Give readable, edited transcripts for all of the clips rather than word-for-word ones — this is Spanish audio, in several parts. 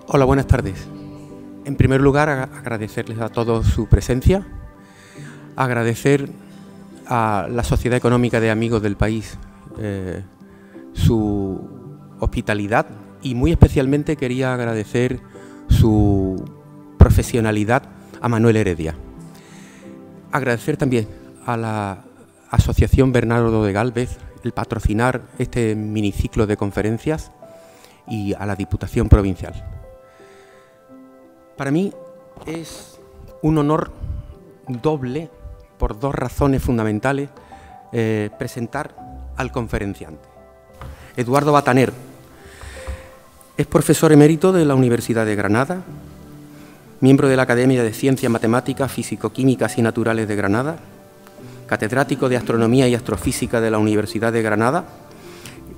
Hola, buenas tardes. En primer lugar, agradecerles a todos su presencia, agradecer a la Sociedad Económica de Amigos del País su hospitalidad y muy especialmente quería agradecer su profesionalidad a Manuel Heredia. Agradecer también a la Asociación Bernardo de Gálvez el patrocinar este miniciclo de conferencias y a la Diputación Provincial. Para mí es un honor doble, por dos razones fundamentales, presentar al conferenciante. Eduardo Bataner es profesor emérito de la Universidad de Granada, miembro de la Academia de Ciencias Matemáticas, Físico-Químicas y Naturales de Granada, catedrático de Astronomía y Astrofísica de la Universidad de Granada,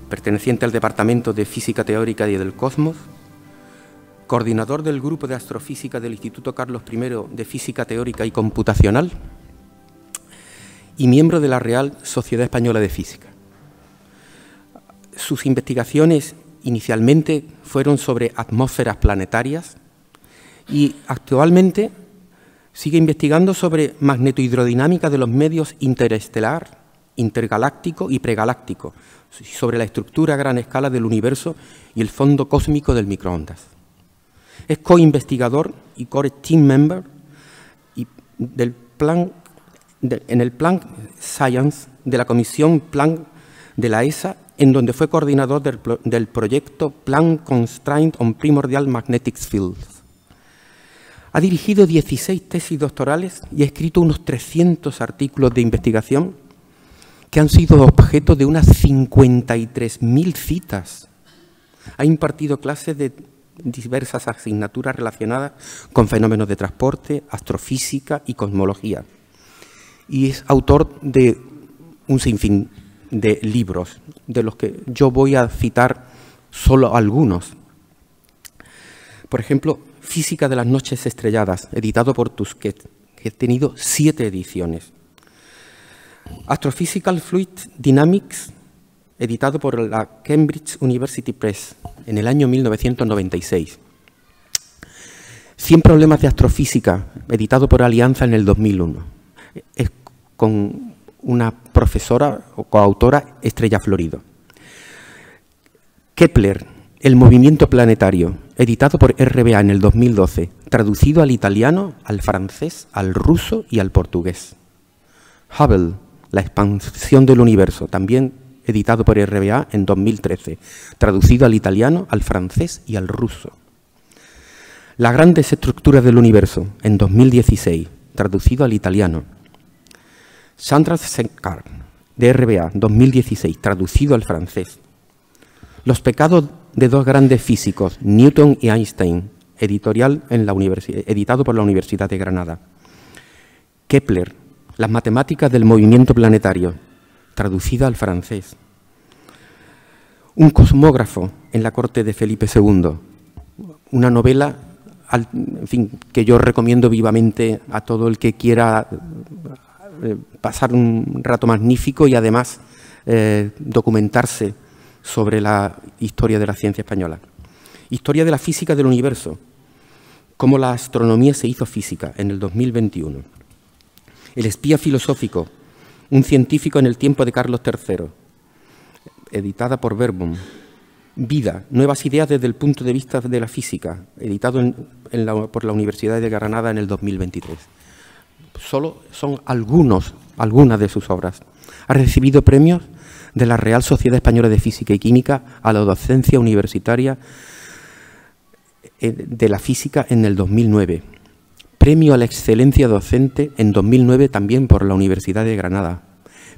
perteneciente al Departamento de Física Teórica y del Cosmos, coordinador del Grupo de Astrofísica del Instituto Carlos I de Física Teórica y Computacional y miembro de la Real Sociedad Española de Física. Sus investigaciones inicialmente fueron sobre atmósferas planetarias y actualmente sigue investigando sobre magnetohidrodinámica de los medios interestelar, intergaláctico y pregaláctico, sobre la estructura a gran escala del universo y el fondo cósmico del microondas. Es co-investigador y core team member en el Planck Science de la Comisión Planck de la ESA, en donde fue coordinador del proyecto Planck Constraint on Primordial Magnetic Fields. Ha dirigido 16 tesis doctorales y ha escrito unos 300 artículos de investigación que han sido objeto de unas 53.000 citas. Ha impartido clases de diversas asignaturas relacionadas con fenómenos de transporte, astrofísica y cosmología. Y es autor de un sinfín de libros, de los que yo voy a citar solo algunos. Por ejemplo, Física de las noches estrelladas, editado por Tusquet, que ha tenido 7 ediciones. Astrophysical Fluid Dynamics, editado por la Cambridge University Press en el año 1996. 100 problemas de astrofísica, editado por Alianza en el 2001. Es con una profesora o coautora, Estrella Florido. Kepler, el movimiento planetario, editado por RBA en el 2012, traducido al italiano, al francés, al ruso y al portugués. Hubble, la expansión del universo, también editado por RBA en 2013, traducido al italiano, al francés y al ruso. Las grandes estructuras del universo, en 2016, traducido al italiano. Chandrasekhar, de RBA, 2016, traducido al francés. Los pecados de dos grandes físicos, Newton y Einstein, editado por la Universidad de Granada. Kepler, las matemáticas del movimiento planetario, traducida al francés. Un cosmógrafo en la corte de Felipe II, una novela, en fin, que yo recomiendo vivamente a todo el que quiera pasar un rato magnífico y además documentarse sobre la historia de la ciencia española. Historia de la física del universo, cómo la astronomía se hizo física, en el 2021. El espía filosófico, un científico en el tiempo de Carlos III, editada por Verbum. Vida, nuevas ideas desde el punto de vista de la física, editado por la Universidad de Granada en el 2023. Solo son algunas de sus obras. Ha recibido premios de la Real Sociedad Española de Física y Química a la docencia universitaria de la física en el 2009. Premio a la excelencia docente en 2009 también por la Universidad de Granada.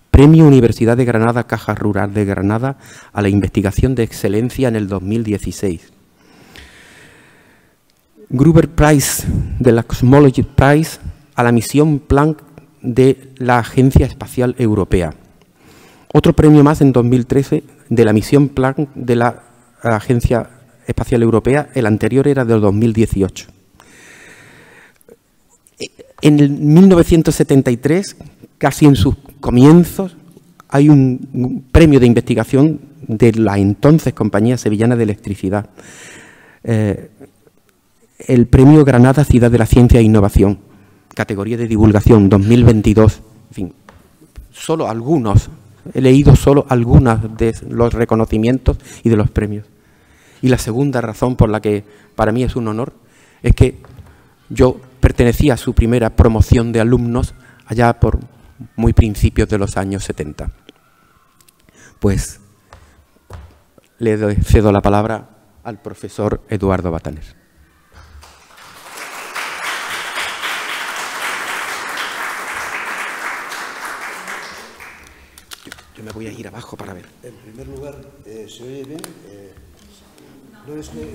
Premio Universidad de Granada, Caja Rural de Granada a la investigación de excelencia en el 2016. Gruber Prize de la Cosmology Prize a la misión Planck de la Agencia Espacial Europea. Otro premio más en 2013 de la misión Planck de la Agencia Espacial Europea, el anterior era del 2018. En el 1973, casi en sus comienzos, hay un premio de investigación de la entonces Compañía Sevillana de Electricidad, el Premio Granada Ciudad de la Ciencia e Innovación, categoría de divulgación 2022. En fin, solo algunos, he leído solo algunos de los reconocimientos y de los premios. Y la segunda razón por la que para mí es un honor es que yo pertenecía a su primera promoción de alumnos allá por muy principios de los años 70. Pues le cedo la palabra al profesor Eduardo Bataner. Yo me voy a ir abajo para ver. En primer lugar, ¿se oye bien? No es que...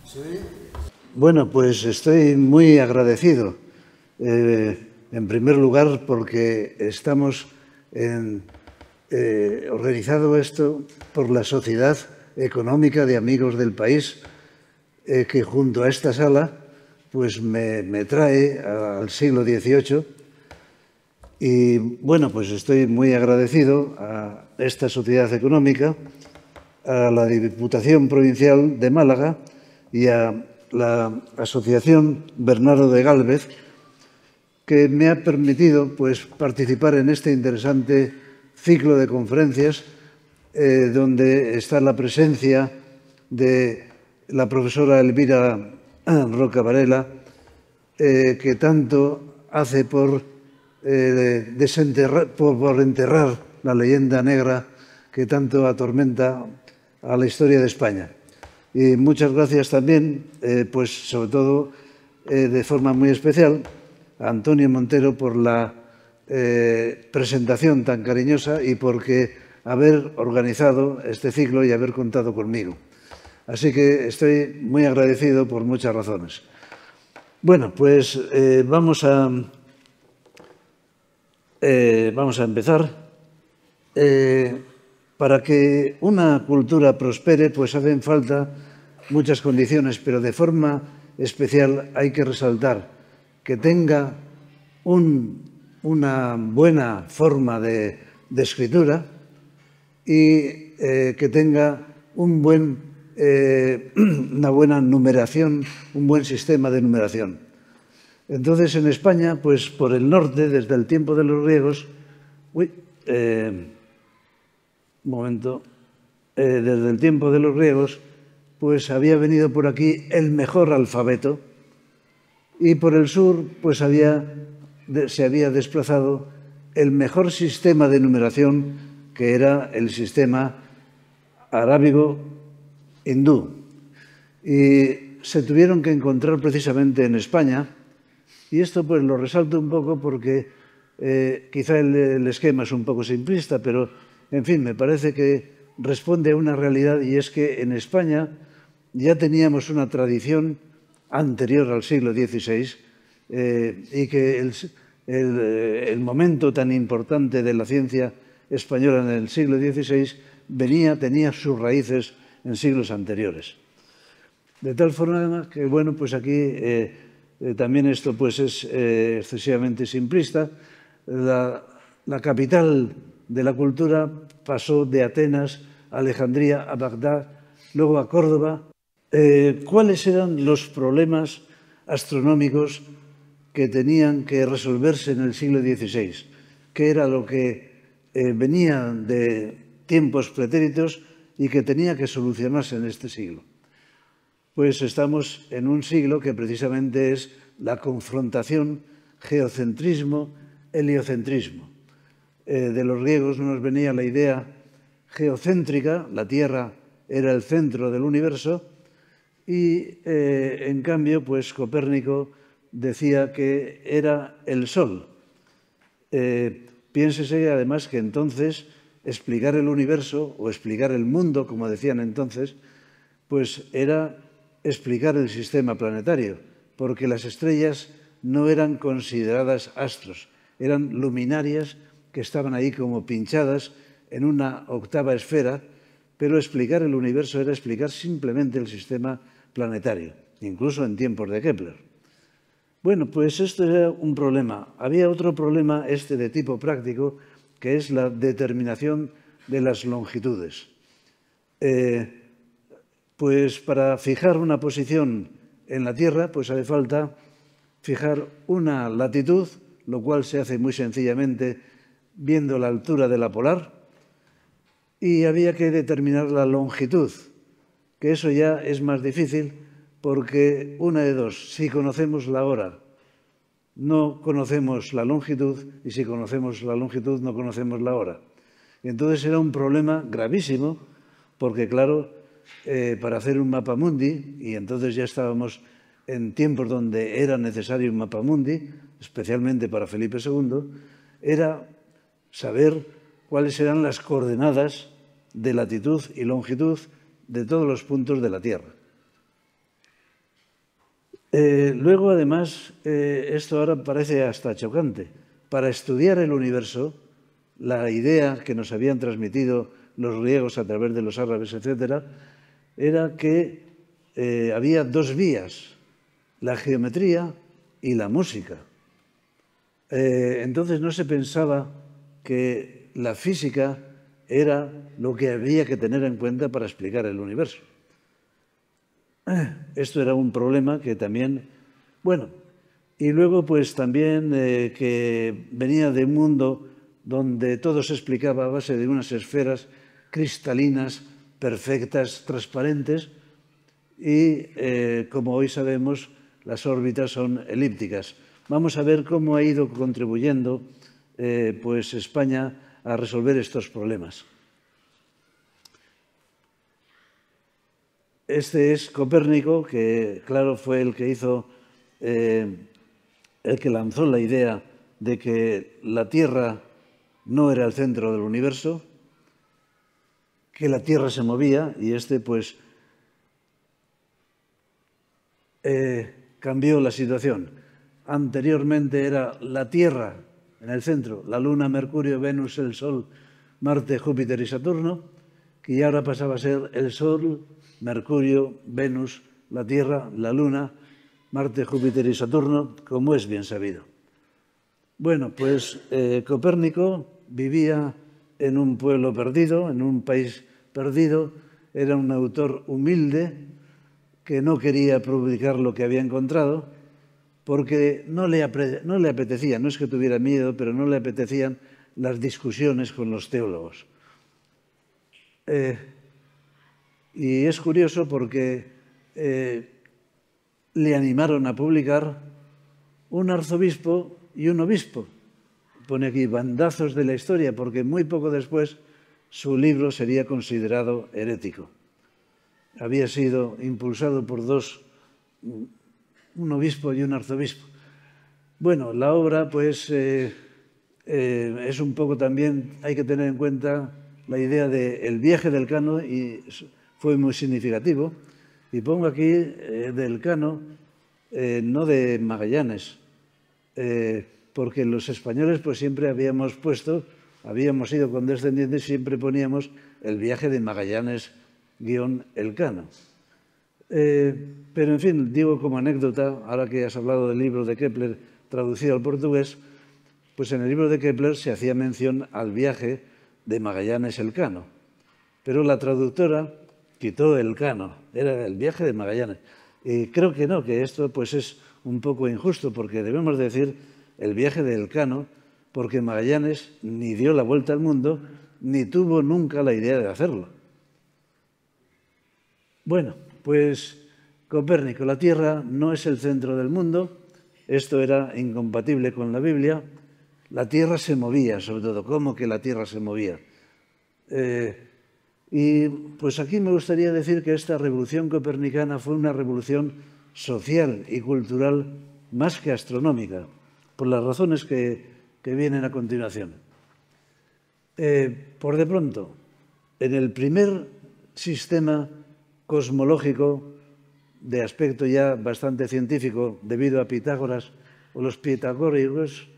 ¿Se oye? Bueno, pues estoy muy agradecido. En primer lugar, porque estamos organizado esto por la Sociedad Económica de Amigos del País, que junto a esta sala pues me trae al siglo XVIII. Y bueno, pues estoy muy agradecido a esta sociedad económica, a la Diputación Provincial de Málaga y a la Asociación Bernardo de Gálvez, que me ha permitido pues participar en este interesante ciclo de conferencias donde está la presencia de la profesora Elvira Roca Varela, que tanto hace por enterrar la leyenda negra que tanto atormenta a la historia de España. Y muchas gracias también, pues sobre todo de forma muy especial, a Antonio Montero por la presentación tan cariñosa y por haber organizado este ciclo y haber contado conmigo. Así que estoy muy agradecido por muchas razones. Bueno, pues vamos a empezar. Para que una cultura prospere, pues hacen falta muchas condiciones, pero de forma especial hay que resaltar que tenga una buena forma de escritura y que tenga una buena numeración, un buen sistema de numeración. Entonces, en España, pues por el norte, desde el tiempo de los griegos, desde el tiempo de los griegos, pues había venido por aquí el mejor alfabeto y por el sur, pues se había desplazado el mejor sistema de numeración, que era el sistema arábigo hindú. Y se tuvieron que encontrar precisamente en España. Y esto pues lo resalto un poco porque quizá el esquema es un poco simplista, pero en fin, me parece que responde a una realidad, y es que en España ya teníamos una tradición anterior al siglo XVI y que el momento tan importante de la ciencia española en el siglo XVI tenía sus raíces en siglos anteriores. De tal forma que, bueno, pues aquí también esto pues es excesivamente simplista. La capital de la cultura pasó de Atenas a Alejandría, a Bagdad, luego a Córdoba. ¿Cuáles eran los problemas astronómicos que tenían que resolverse en el siglo XVI? ¿Qué era lo que venía de tiempos pretéritos y que tenía que solucionarse en este siglo? Pues estamos en un siglo que precisamente es la confrontación geocentrismo-heliocentrismo. De los griegos nos venía la idea geocéntrica, la Tierra era el centro del universo, y en cambio, pues Copérnico decía que era el Sol. Piénsese además que entonces explicar el universo o explicar el mundo, como decían entonces, pues era explicar el sistema planetario, porque las estrellas no eran consideradas astros, eran luminarias que estaban ahí como pinchadas en una octava esfera, pero explicar el universo era explicar simplemente el sistema planetario, incluso en tiempos de Kepler. Bueno, pues esto era un problema. Había otro problema, de tipo práctico, que es la determinación de las longitudes. Pues para fijar una posición en la Tierra, pues hace falta fijar una latitud, lo cual se hace muy sencillamente viendo la altura de la polar, y había que determinar la longitud, que eso ya es más difícil porque una de dos, si conocemos la hora, no conocemos la longitud, y si conocemos la longitud, no conocemos la hora. Y entonces era un problema gravísimo, porque claro, para hacer un mapamundi, y entonces ya estábamos en tiempos donde era necesario un mapamundi, especialmente para Felipe II, era saber cuáles eran las coordenadas de latitud y longitud de todos los puntos de la Tierra. Luego, además, esto ahora parece hasta chocante. Para estudiar el universo, la idea que nos habían transmitido los griegos a través de los árabes, etcétera, era que había dos vías, la geometría y la música. Entonces no se pensaba que la física era lo que había que tener en cuenta para explicar el universo. Esto era un problema que también, bueno, y luego pues también que venía de un mundo donde todo se explicaba a base de unas esferas cristalinas, perfectas, transparentes, y como hoy sabemos, las órbitas son elípticas. Vamos a ver cómo ha ido contribuyendo pues España a resolver estos problemas. Este es Copérnico, que claro fue el que hizo, el que lanzó la idea de que la Tierra no era el centro del universo, que la Tierra se movía, y este pues cambió la situación. Anteriormente era la Tierra en el centro, la Luna, Mercurio, Venus, el Sol, Marte, Júpiter y Saturno, y ahora pasaba a ser el Sol, Mercurio, Venus, la Tierra, la Luna, Marte, Júpiter y Saturno, como es bien sabido. Bueno, pues Copérnico vivía en un pueblo perdido, en un país perdido, era un autor humilde que no quería publicar lo que había encontrado porque no le apetecía, no es que tuviera miedo, pero no le apetecían las discusiones con los teólogos. Y es curioso porque le animaron a publicar un arzobispo y un obispo. Pone aquí bandazos de la historia, porque muy poco después su libro sería considerado herético. Había sido impulsado por dos, un obispo y un arzobispo. Bueno, la obra pues es un poco también, hay que tener en cuenta la idea del viaje del Cano, y fue muy significativo. Y pongo aquí del Cano, no de Magallanes, porque los españoles pues siempre habíamos sido condescendientes, siempre poníamos el viaje de Magallanes _ Elcano. Pero en fin, digo como anécdota, ahora que has hablado del libro de Kepler traducido al portugués, pues en el libro de Kepler se hacía mención al viaje de Magallanes Elcano, pero la traductora quitó Elcano, era el viaje de Magallanes. Y creo que no, que esto pues es un poco injusto, porque debemos decir el viaje de Elcano, porque Magallanes ni dio la vuelta al mundo, ni tuvo nunca la idea de hacerlo. Bueno, pues Copérnico, la Tierra no es el centro del mundo, esto era incompatible con la Biblia. La Tierra se movía, sobre todo. ¿Cómo que la Tierra se movía? Y pues aquí me gustaría decir que esta revolución copernicana fue una revolución social y cultural más que astronómica, por las razones que vienen a continuación. Por de pronto, en el primer sistema cosmológico de aspecto ya bastante científico, debido a Pitágoras o los pitagóricos,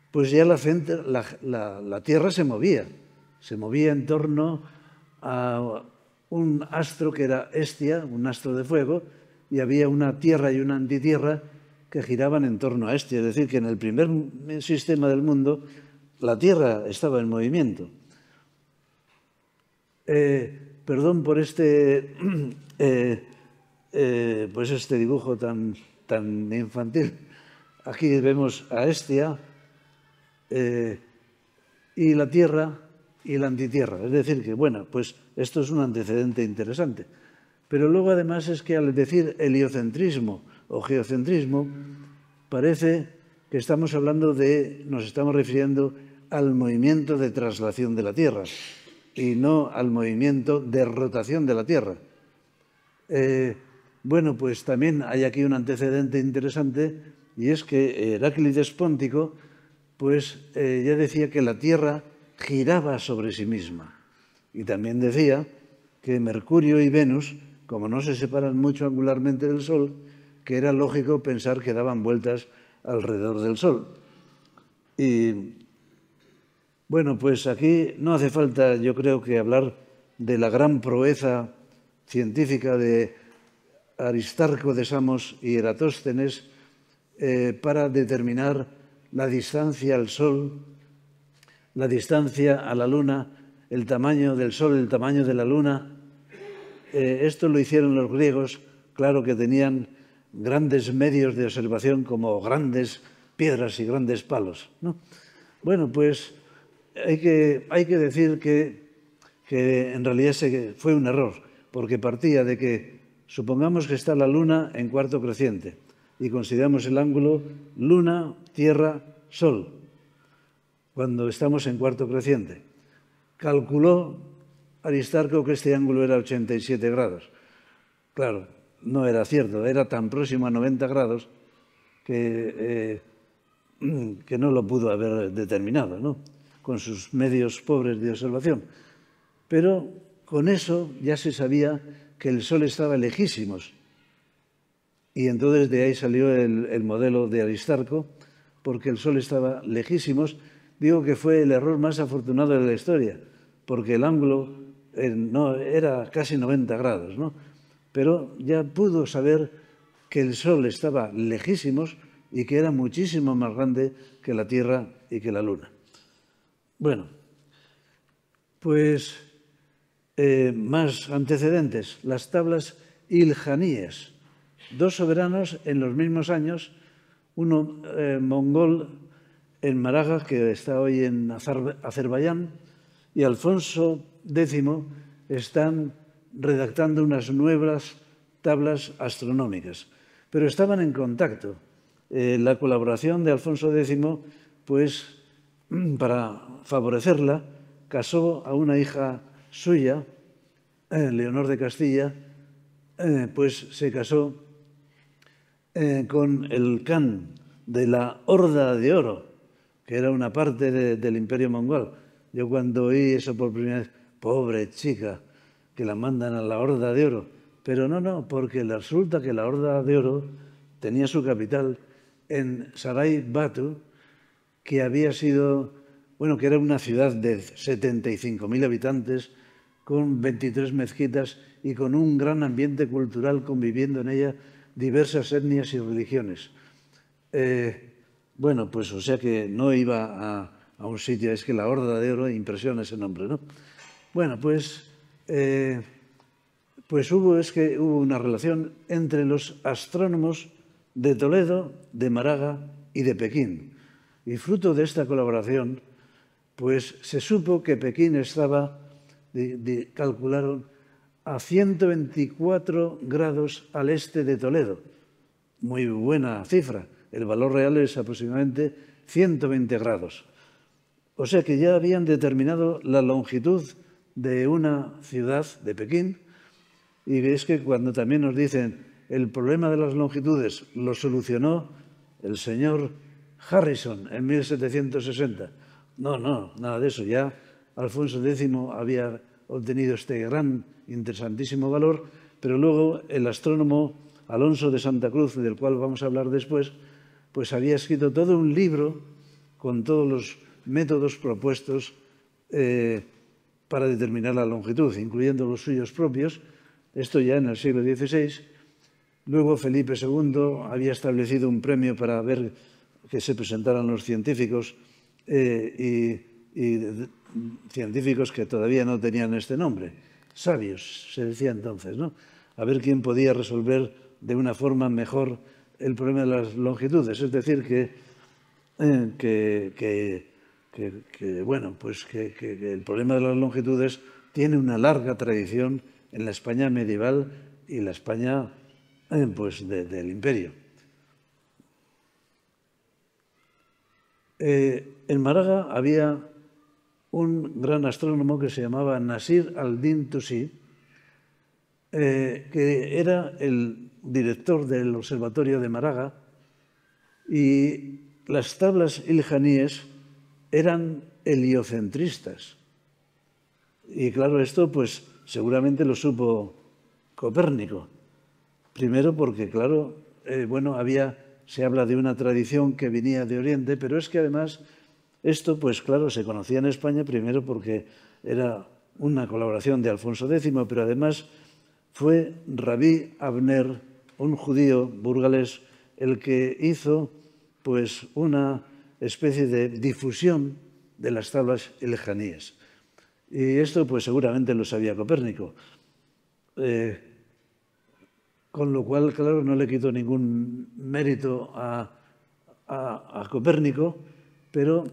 pues ya la Tierra se movía en torno a un astro que era Hestia, un astro de fuego, y había una Tierra y una antitierra que giraban en torno a Hestia. Es decir, que en el primer sistema del mundo la Tierra estaba en movimiento. perdón por este, pues este dibujo tan infantil. Aquí vemos a Hestia y la Tierra y la antitierra. Es decir, que, bueno, pues esto es un antecedente interesante. Pero luego, además, es que al decir heliocentrismo o geocentrismo, parece que estamos hablando nos estamos refiriendo al movimiento de traslación de la Tierra y no al movimiento de rotación de la Tierra. Bueno, pues también hay aquí un antecedente interesante, y es que Heráclides Póntico pues ya decía que la Tierra giraba sobre sí misma. Y también decía que Mercurio y Venus, como no se separan mucho angularmente del Sol, que era lógico pensar que daban vueltas alrededor del Sol. Y bueno, pues aquí no hace falta, yo creo, que hablar de la gran proeza científica de Aristarco de Samos y Eratóstenes para determinar la distancia al Sol, la distancia a la Luna, el tamaño del Sol, el tamaño de la Luna. Esto lo hicieron los griegos, claro que tenían grandes medios de observación como grandes piedras y grandes palos, ¿no? Bueno, pues hay que decir que en realidad fue un error, porque partía de que supongamos que está la Luna en cuarto creciente y consideramos el ángulo Luna, Tierra, Sol, cuando estamos en cuarto creciente. Calculó Aristarco que este ángulo era 87 grados. Claro, no era cierto, era tan próximo a 90 grados que no lo pudo haber determinado, ¿no?, con sus medios pobres de observación. Pero con eso ya se sabía que el Sol estaba lejísimos. Y entonces de ahí salió el modelo de Aristarco, porque el Sol estaba lejísimos. Digo que fue el error más afortunado de la historia, porque el ángulo no, era casi 90 grados, ¿no? Pero ya pudo saber que el Sol estaba lejísimos y que era muchísimo más grande que la Tierra y que la Luna. Bueno, pues más antecedentes, las tablas iljaníes. Dos soberanos en los mismos años, uno mongol en Maraga, que está hoy en Azerbaiyán, y Alfonso X están redactando unas nuevas tablas astronómicas. Pero estaban en contacto. La colaboración de Alfonso X, pues, para favorecerla, casó a una hija suya, Leonor de Castilla, pues se casó con el Khan de la Horda de Oro, que era una parte del Imperio Mongol. Yo cuando oí eso por primera vez, pobre chica, que la mandan a la Horda de Oro. Pero no, porque resulta que la Horda de Oro tenía su capital en Sarai Batu, que había sido, bueno, que era una ciudad de 75.000 habitantes, con 23 mezquitas y con un gran ambiente cultural, conviviendo en ella diversas etnias y religiones. Bueno, pues o sea que no iba a un sitio, es que la Horda de Oro impresiona ese nombre, ¿no? Bueno, pues hubo una relación entre los astrónomos de Toledo, de Maraga y de Pekín. Y fruto de esta colaboración, pues se supo que Pekín estaba, calcularon, a 124 grados al este de Toledo. Muy buena cifra. El valor real es aproximadamente 120 grados. O sea que ya habían determinado la longitud de una ciudad, de Pekín, y es que cuando también nos dicen el problema de las longitudes lo solucionó el señor Harrison en 1760. No, nada de eso. Ya Alfonso X había obtenido este gran, interesantísimo valor, pero luego el astrónomo Alonso de Santa Cruz, del cual vamos a hablar después, pues había escrito todo un libro con todos los métodos propuestos para determinar la longitud, incluyendo los suyos propios. Esto ya en el siglo XVI. Luego Felipe II había establecido un premio para ver que se presentaran los científicos y científicos que todavía no tenían este nombre. sabios, se decía entonces, ¿no? A ver quién podía resolver de una forma mejor el problema de las longitudes. Es decir, que el problema de las longitudes tiene una larga tradición en la España medieval y la España del Imperio. En Málaga había un gran astrónomo que se llamaba Nasir al-Din Tusi, que era el director del Observatorio de Málaga, y las tablas iljaníes eran heliocentristas. Y claro, esto pues seguramente lo supo Copérnico. Primero porque, claro, se habla de una tradición que venía de Oriente, pero es que además esto, pues claro, se conocía en España primero porque era una colaboración de Alfonso X, pero además fue Rabí Abner, un judío burgalés, el que hizo pues una especie de difusión de las tablas iljaníes. Y esto pues seguramente lo sabía Copérnico. Con lo cual, claro, no le quito ningún mérito a Copérnico, pero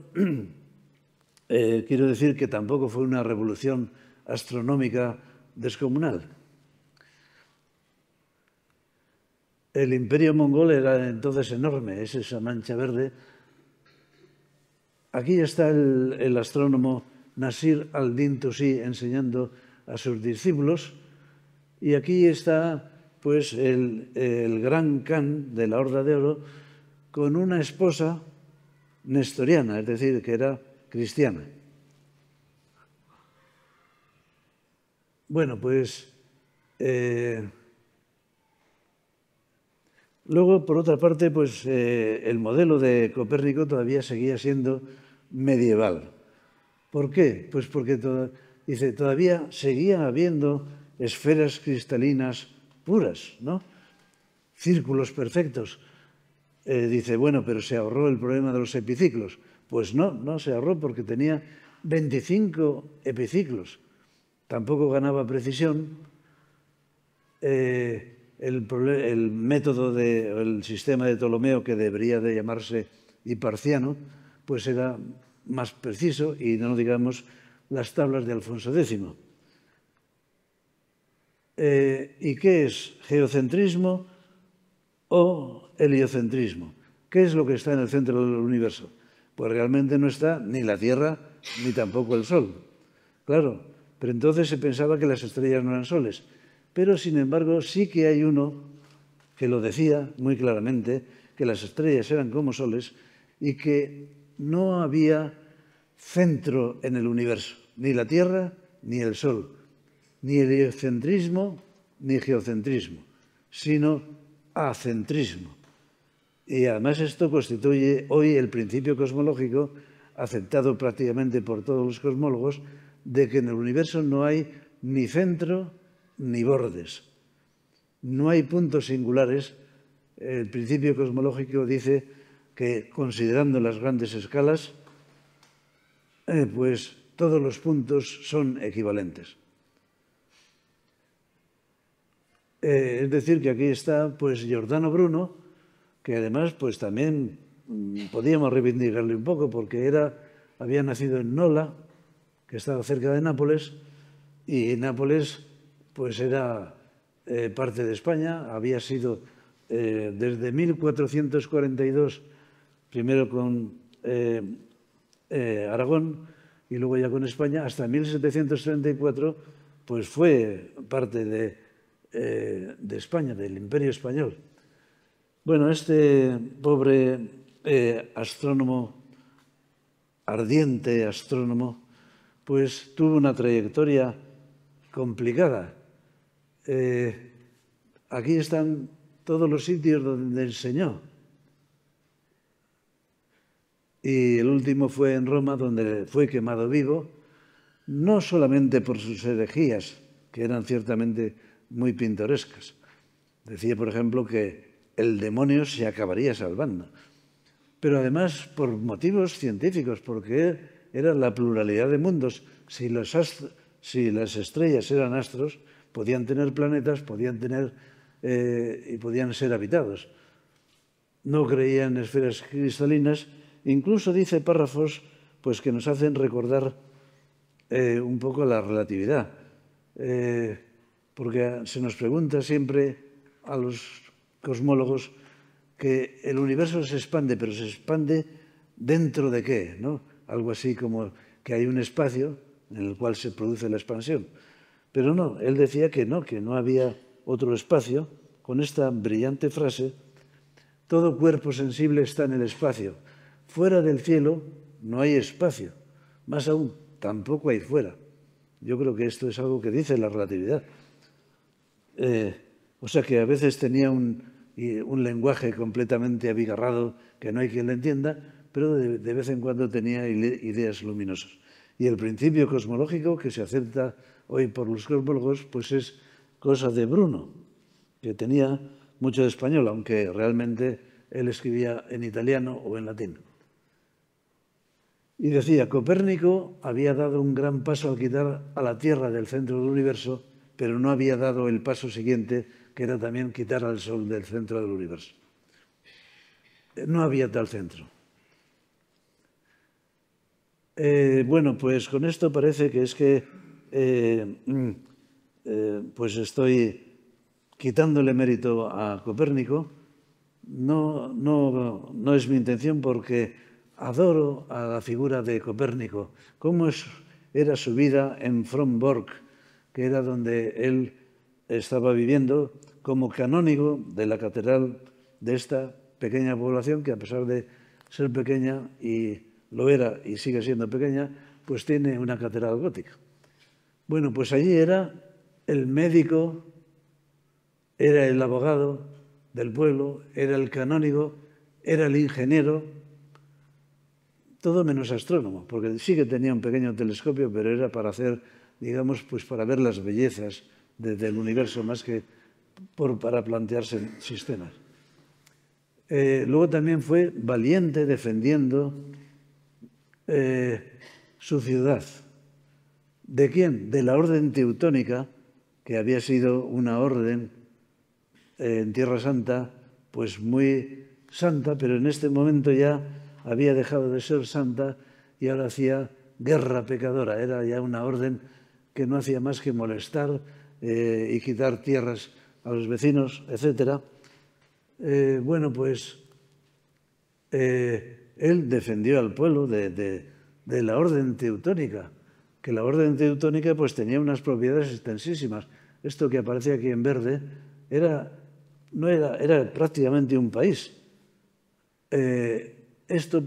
quiero decir que tampoco fue una revolución astronómica descomunal. El imperio mongol era entonces enorme, es esa mancha verde. Aquí está el astrónomo Nasir al-Din Tusi enseñando a sus discípulos, y aquí está pues el gran Khan de la Horda de Oro con una esposa nestoriana, es decir, que era cristiana. Bueno, pues luego, por otra parte, pues el modelo de Copérnico todavía seguía siendo medieval. ¿Por qué? Pues porque todavía seguía habiendo esferas cristalinas puras, ¿no? Círculos perfectos. Dice, bueno, pero se ahorró el problema de los epiciclos. Pues no se ahorró porque tenía 25 epiciclos. Tampoco ganaba precisión. El método el sistema de Ptolomeo, que debería de llamarse hiparciano, pues era más preciso, y no digamos las tablas de Alfonso X. ¿Y qué es geocentrismo o heliocentrismo? ¿Qué es lo que está en el centro del universo? Pues realmente no está ni la Tierra ni tampoco el Sol. Claro, pero entonces se pensaba que las estrellas no eran soles. Pero, sin embargo, sí que hay uno que lo decía muy claramente, que las estrellas eran como soles y que no había centro en el universo, ni la Tierra ni el Sol, ni heliocentrismo ni geocentrismo, sino acentrismo. Y además esto constituye hoy el principio cosmológico aceptado prácticamente por todos los cosmólogos, de que en el universo no hay ni centro ni bordes. No hay puntos singulares. El principio cosmológico dice que, considerando las grandes escalas, pues todos los puntos son equivalentes. Es decir, que aquí está pues Giordano Bruno, que además pues también podíamos reivindicarle un poco, porque había nacido en Nola, que estaba cerca de Nápoles, y Nápoles pues era parte de España. Había sido desde 1442, primero con Aragón y luego ya con España, hasta 1734, pues fue parte de España, del Imperio Español. Bueno, este pobre astrónomo, ardiente astrónomo, pues tuvo una trayectoria complicada. Aquí están todos los sitios donde enseñó. Y el último fue en Roma, donde fue quemado vivo, no solamente por sus herejías, que eran ciertamente muy pintorescas. Decía, por ejemplo, que el demonio se acabaría salvando, pero además por motivos científicos, porque era la pluralidad de mundos. Si si las estrellas eran astros, podían tener planetas, podían ser habitados. No creía en esferas cristalinas. Incluso dice párrafos pues, que nos hacen recordar un poco la relatividad. Porque se nos pregunta siempre a los cosmólogos que el universo se expande, pero se expande ¿dentro de qué? ¿No? Algo así como que hay un espacio en el cual se produce la expansión. Pero no, él decía que no había otro espacio, con esta brillante frase: todo cuerpo sensible está en el espacio. Fuera del cielo no hay espacio. Más aún, tampoco hay fuera. Yo creo que esto es algo que dice la relatividad. O sea que a veces tenía un lenguaje completamente abigarrado que no hay quien le entienda, pero de vez en cuando tenía ideas luminosas. Y el principio cosmológico que se acepta hoy por los cosmólogos pues es cosa de Bruno, que tenía mucho de español, aunque realmente él escribía en italiano o en latín. Y decía, Copérnico había dado un gran paso al quitar a la Tierra del centro del universo, pero no había dado el paso siguiente, que era también quitar al Sol del centro del universo. No había tal centro. Bueno, pues con esto parece que es que pues estoy quitándole mérito a Copérnico. No es mi intención, porque adoro a la figura de Copérnico. Cómo era su vida en Fromborg, que era donde él estaba viviendo como canónigo de la catedral de esta pequeña población, que a pesar de ser pequeña, y lo era y sigue siendo pequeña, pues tiene una catedral gótica. Bueno, pues allí era el médico, era el abogado del pueblo, era el canónigo, era el ingeniero, todo menos astrónomo, porque sí que tenía un pequeño telescopio, pero era para hacer, digamos, pues para ver las bellezas del universo, más que para plantearse sistemas. Luego también fue valiente defendiendo su ciudad. ¿De quién? De la orden teutónica, que había sido una orden en Tierra Santa, pues muy santa, pero en este momento ya había dejado de ser santa y ahora hacía guerra pecadora. Era ya una orden que no hacía más que molestar y quitar tierras a los vecinos, etc. Bueno, pues él defendió al pueblo de la orden teutónica, que la orden teutónica pues tenía unas propiedades extensísimas. Esto que aparece aquí en verde era prácticamente un país. Esto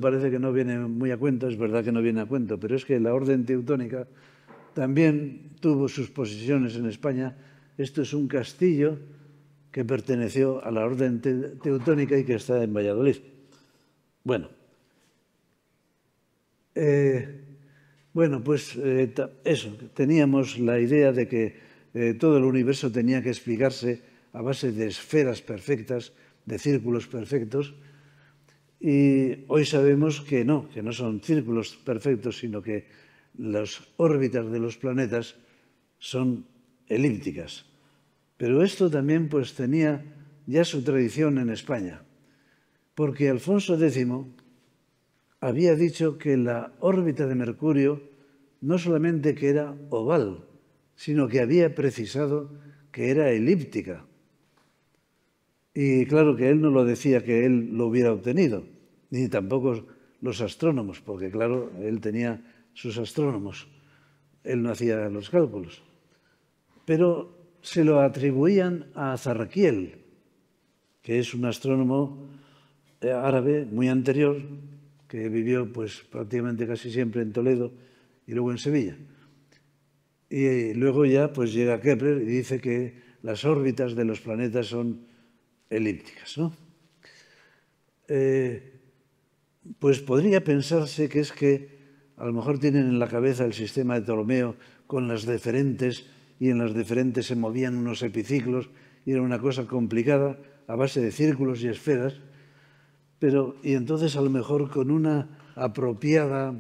parece que no viene muy a cuento, es verdad que no viene a cuento, pero es que la orden teutónica también tuvo sus posesiones en España. Esto es un castillo que perteneció a la orden teutónica y que está en Valladolid. Bueno, pues eso, teníamos la idea de que todo el universo tenía que explicarse a base de esferas perfectas, de círculos perfectos, y hoy sabemos que no son círculos perfectos, sino que las órbitas de los planetas son elípticas. Pero esto también pues tenía ya su tradición en España, porque Alfonso X había dicho que la órbita de Mercurio no solamente que era oval, sino que había precisado que era elíptica. Y claro que él no lo decía que él lo hubiera obtenido, ni tampoco los astrónomos, porque claro, él tenía sus astrónomos, él no hacía los cálculos. Pero se lo atribuían a Zarraquiel, que es un astrónomo árabe muy anterior, que vivió pues prácticamente casi siempre en Toledo y luego en Sevilla. Y luego ya pues llega Kepler y dice que las órbitas de los planetas son elípticas, ¿no? Pues podría pensarse que es que a lo mejor tienen en la cabeza el sistema de Ptolomeo con las deferentes, y en las deferentes se movían unos epiciclos y era una cosa complicada a base de círculos y esferas, y entonces a lo mejor con una apropiada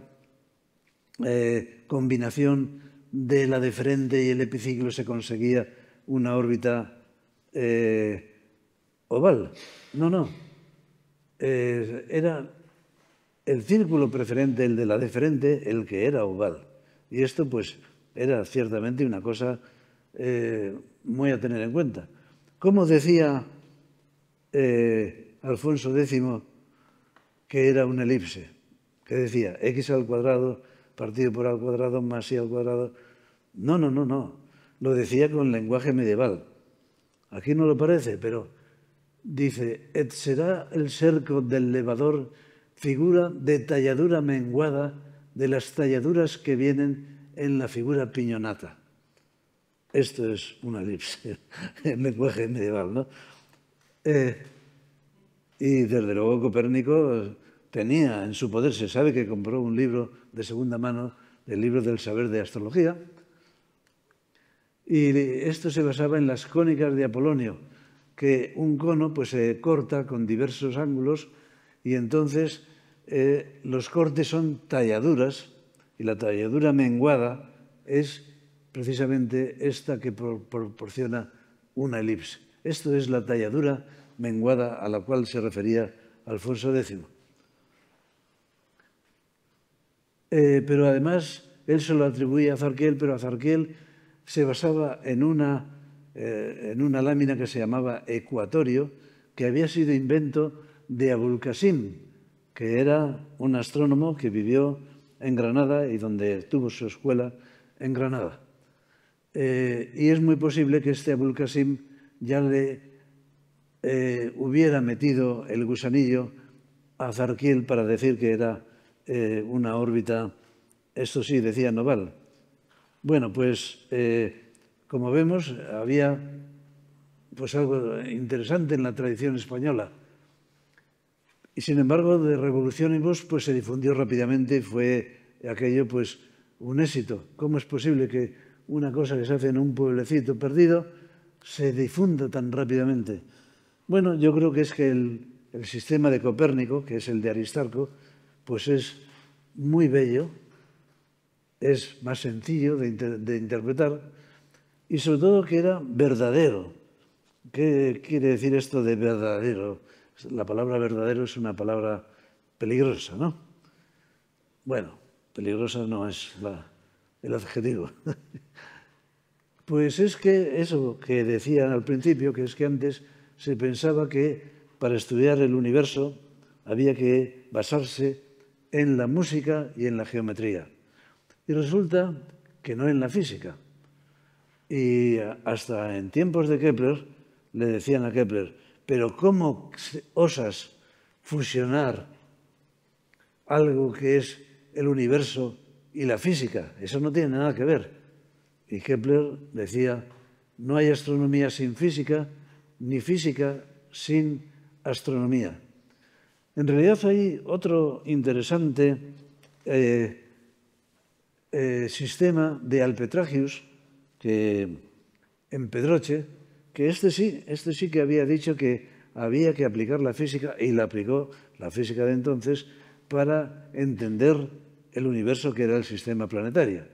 combinación de la deferente y el epiciclo se conseguía una órbita oval. No, no. Era el círculo preferente, el de la deferente, el que era oval. Y esto, pues, era ciertamente una cosa muy a tener en cuenta. Como decía Alfonso X, que era una elipse, que decía x al cuadrado partido por a al cuadrado más y al cuadrado. No, no, no, no. Lo decía con lenguaje medieval. Aquí no lo parece, pero dice, et será el cerco del levador figura de talladura menguada de las talladuras que vienen en la figura piñonata. Esto es una elipse, en lenguaje medieval, ¿no? Y desde luego Copérnico tenía en su poder, se sabe que compró un libro de segunda mano, el libro del saber de astrología, y esto se basaba en las cónicas de Apolonio, que un cono pues se corta con diversos ángulos y entonces los cortes son talladuras y la talladura menguada es precisamente esta que proporciona una elipse. Esto es la talladura menguada a la cual se refería Alfonso X. Pero además él se lo atribuía a Zarquiel, pero a Zarquiel se basaba en una lámina que se llamaba ecuatorio, que había sido invento de Abul Qasim, que era un astrónomo que vivió en Granada y donde tuvo su escuela en Granada. Y es muy posible que este Abul Qasim ya le hubiera metido el gusanillo a Zarquiel para decir que era una órbita, esto sí, decía oval. Bueno, pues como vemos, había pues algo interesante en la tradición española. Y sin embargo, de Revolucionibus pues se difundió rápidamente y fue aquello pues un éxito. ¿Cómo es posible que una cosa que se hace en un pueblecito perdido se difunda tan rápidamente? Bueno, yo creo que es que el sistema de Copérnico, que es el de Aristarco, pues es muy bello, es más sencillo de interpretar y sobre todo que era verdadero. ¿Qué quiere decir esto de verdadero? La palabra verdadero es una palabra peligrosa, ¿no? Bueno, peligrosa no es el adjetivo. Pues es que eso que decían al principio, que es que antes se pensaba que para estudiar el universo había que basarse en la música y en la geometría. Y resulta que no en la física. Y hasta en tiempos de Kepler le decían a Kepler, pero ¿cómo osas fusionar algo que es el universo y la física? Eso no tiene nada que ver. Y Kepler decía, no hay astronomía sin física, ni física sin astronomía. En realidad hay otro interesante sistema de Alpetragius, que en Pedroche, que este sí que había dicho que había que aplicar la física, y la aplicó la física de entonces, para entender el universo que era el sistema planetario.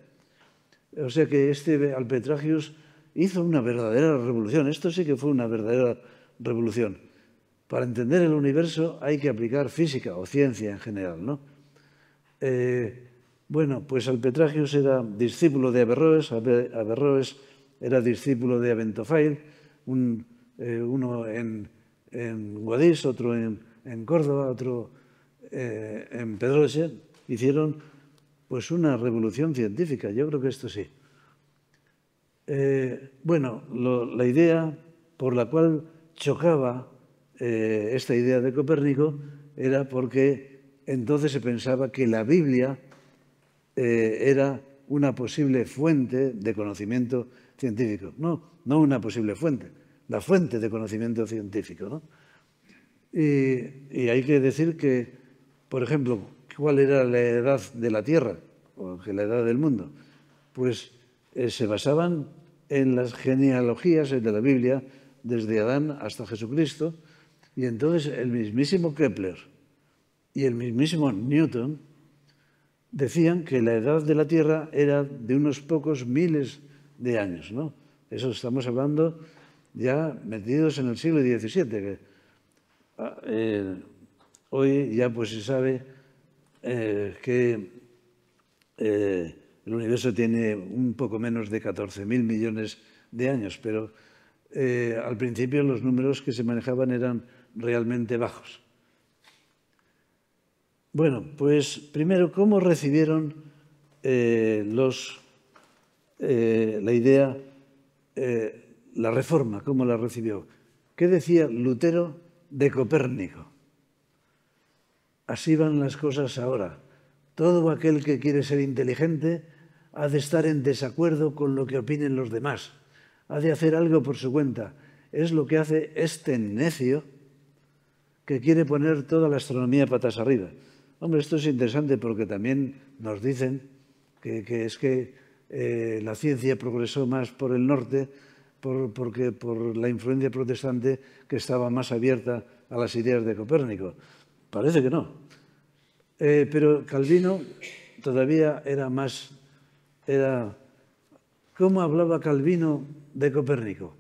O sea que este Alpetragius hizo una verdadera revolución. Esto sí que fue una verdadera revolución. Para entender el universo hay que aplicar física o ciencia en general, ¿no? Bueno, pues Alpetragius era discípulo de Averroes, Averroes era discípulo de Aventofail, uno en Guadix, otro en Córdoba, otro en Pedroche. Hicieron pues una revolución científica, yo creo que esto sí. Bueno, la idea por la cual chocaba esta idea de Copérnico era porque entonces se pensaba que la Biblia era una posible fuente de conocimiento científico. No una posible fuente, la fuente de conocimiento científico, ¿no? Y hay que decir que, por ejemplo, ¿cuál era la edad de la Tierra o la edad del mundo? Pues se basaban en las genealogías de la Biblia desde Adán hasta Jesucristo, y entonces el mismísimo Kepler y el mismísimo Newton decían que la edad de la Tierra era de unos pocos miles de años, ¿no? Eso estamos hablando ya metidos en el siglo XVII, que hoy ya pues se sabe que el universo tiene un poco menos de 14.000 millones de años, pero al principio los números que se manejaban eran realmente bajos. Bueno, pues primero, ¿cómo recibieron la idea, la Reforma? ¿Cómo la recibió? ¿Qué decía Lutero de Copérnico? Así van las cosas ahora. Todo aquel que quiere ser inteligente ha de estar en desacuerdo con lo que opinen los demás. Ha de hacer algo por su cuenta. Es lo que hace este necio que quiere poner toda la astronomía patas arriba. Hombre, esto es interesante porque también nos dicen que es que la ciencia progresó más por el norte porque por la influencia protestante que estaba más abierta a las ideas de Copérnico. Parece que no. Pero Calvino todavía era más... ¿Cómo hablaba Calvino de Copérnico?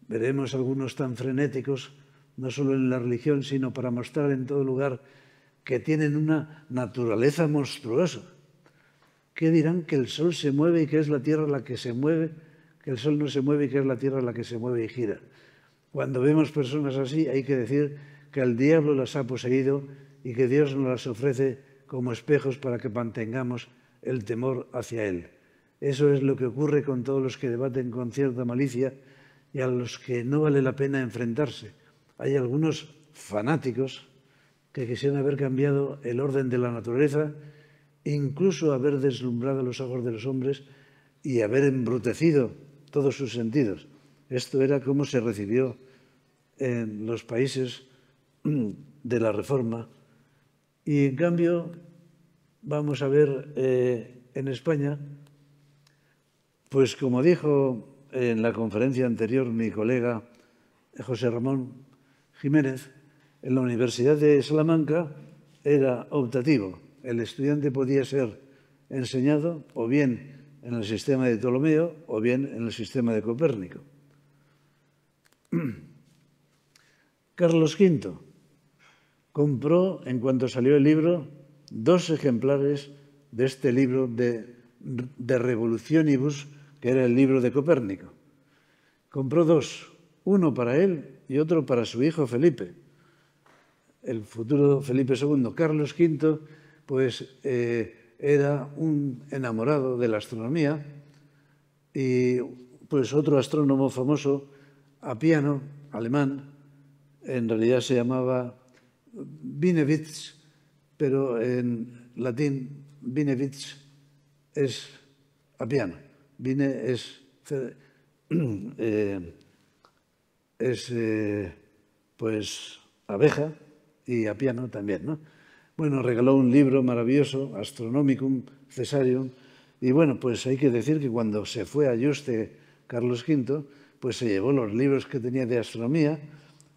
Veremos algunos tan frenéticos, no solo en la religión, sino para mostrar en todo lugar que tienen una naturaleza monstruosa. ¿Qué dirán? Que el sol se mueve y que es la tierra la que se mueve, que el sol no se mueve y que es la tierra la que se mueve y gira. Cuando vemos personas así, hay que decir que el diablo las ha poseído y que Dios nos las ofrece como espejos para que mantengamos el temor hacia Él. Eso es lo que ocurre con todos los que debaten con cierta malicia y a los que no vale la pena enfrentarse. Hay algunos fanáticos que quisieran haber cambiado el orden de la naturaleza, incluso haber deslumbrado los ojos de los hombres y haber embrutecido todos sus sentidos. Esto era como se recibió en los países de la Reforma. Y en cambio, vamos a ver en España, pues como dijo en la conferencia anterior mi colega José Ramón Jiménez, en la Universidad de Salamanca era optativo. El estudiante podía ser enseñado o bien en el sistema de Ptolomeo o bien en el sistema de Copérnico. Carlos V compró, en cuanto salió el libro, 2 ejemplares de este libro de Revolutionibus, que era el libro de Copérnico. Compró 2, uno para él y otro para su hijo Felipe, el futuro Felipe II. Carlos V, pues era un enamorado de la astronomía y pues otro astrónomo famoso, Apiano, alemán, en realidad se llamaba Binewitz, pero en latín Binewitz es Apiano. Bine es pues abeja y Apiano también, ¿no? Bueno, regaló un libro maravilloso, Astronomicum Caesarium, y bueno, pues hay que decir que cuando se fue a Yuste Carlos V, pues se llevó los libros que tenía de astronomía,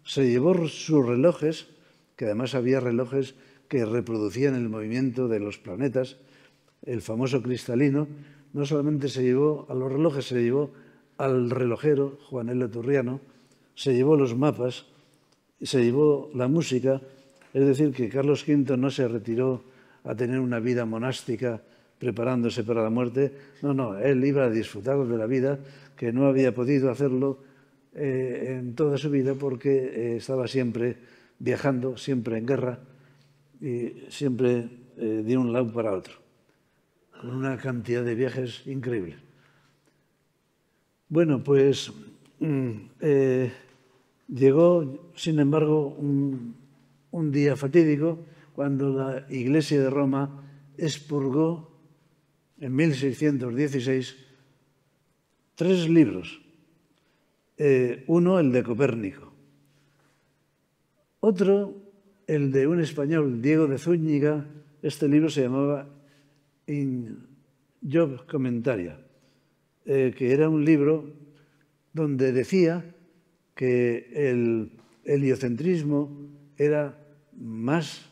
se llevó sus relojes, que además había relojes que reproducían el movimiento de los planetas, el famoso cristalino. No solamente se llevó a los relojes, se llevó al relojero, Juan L. Turriano, se llevó los mapas, se llevó la música. Es decir, que Carlos V no se retiró a tener una vida monástica preparándose para la muerte. No, él iba a disfrutar de la vida, que no había podido hacerlo en toda su vida porque estaba siempre viajando, siempre en guerra y siempre de un lado para otro, con una cantidad de viajes increíble. Bueno, pues llegó, sin embargo, un día fatídico cuando la Iglesia de Roma expurgó en 1616 3 libros. Uno, el de Copérnico. Otro, el de un español, Diego de Zúñiga. Este libro se llamaba In Job Commentaria, que era un libro donde decía que el heliocentrismo era más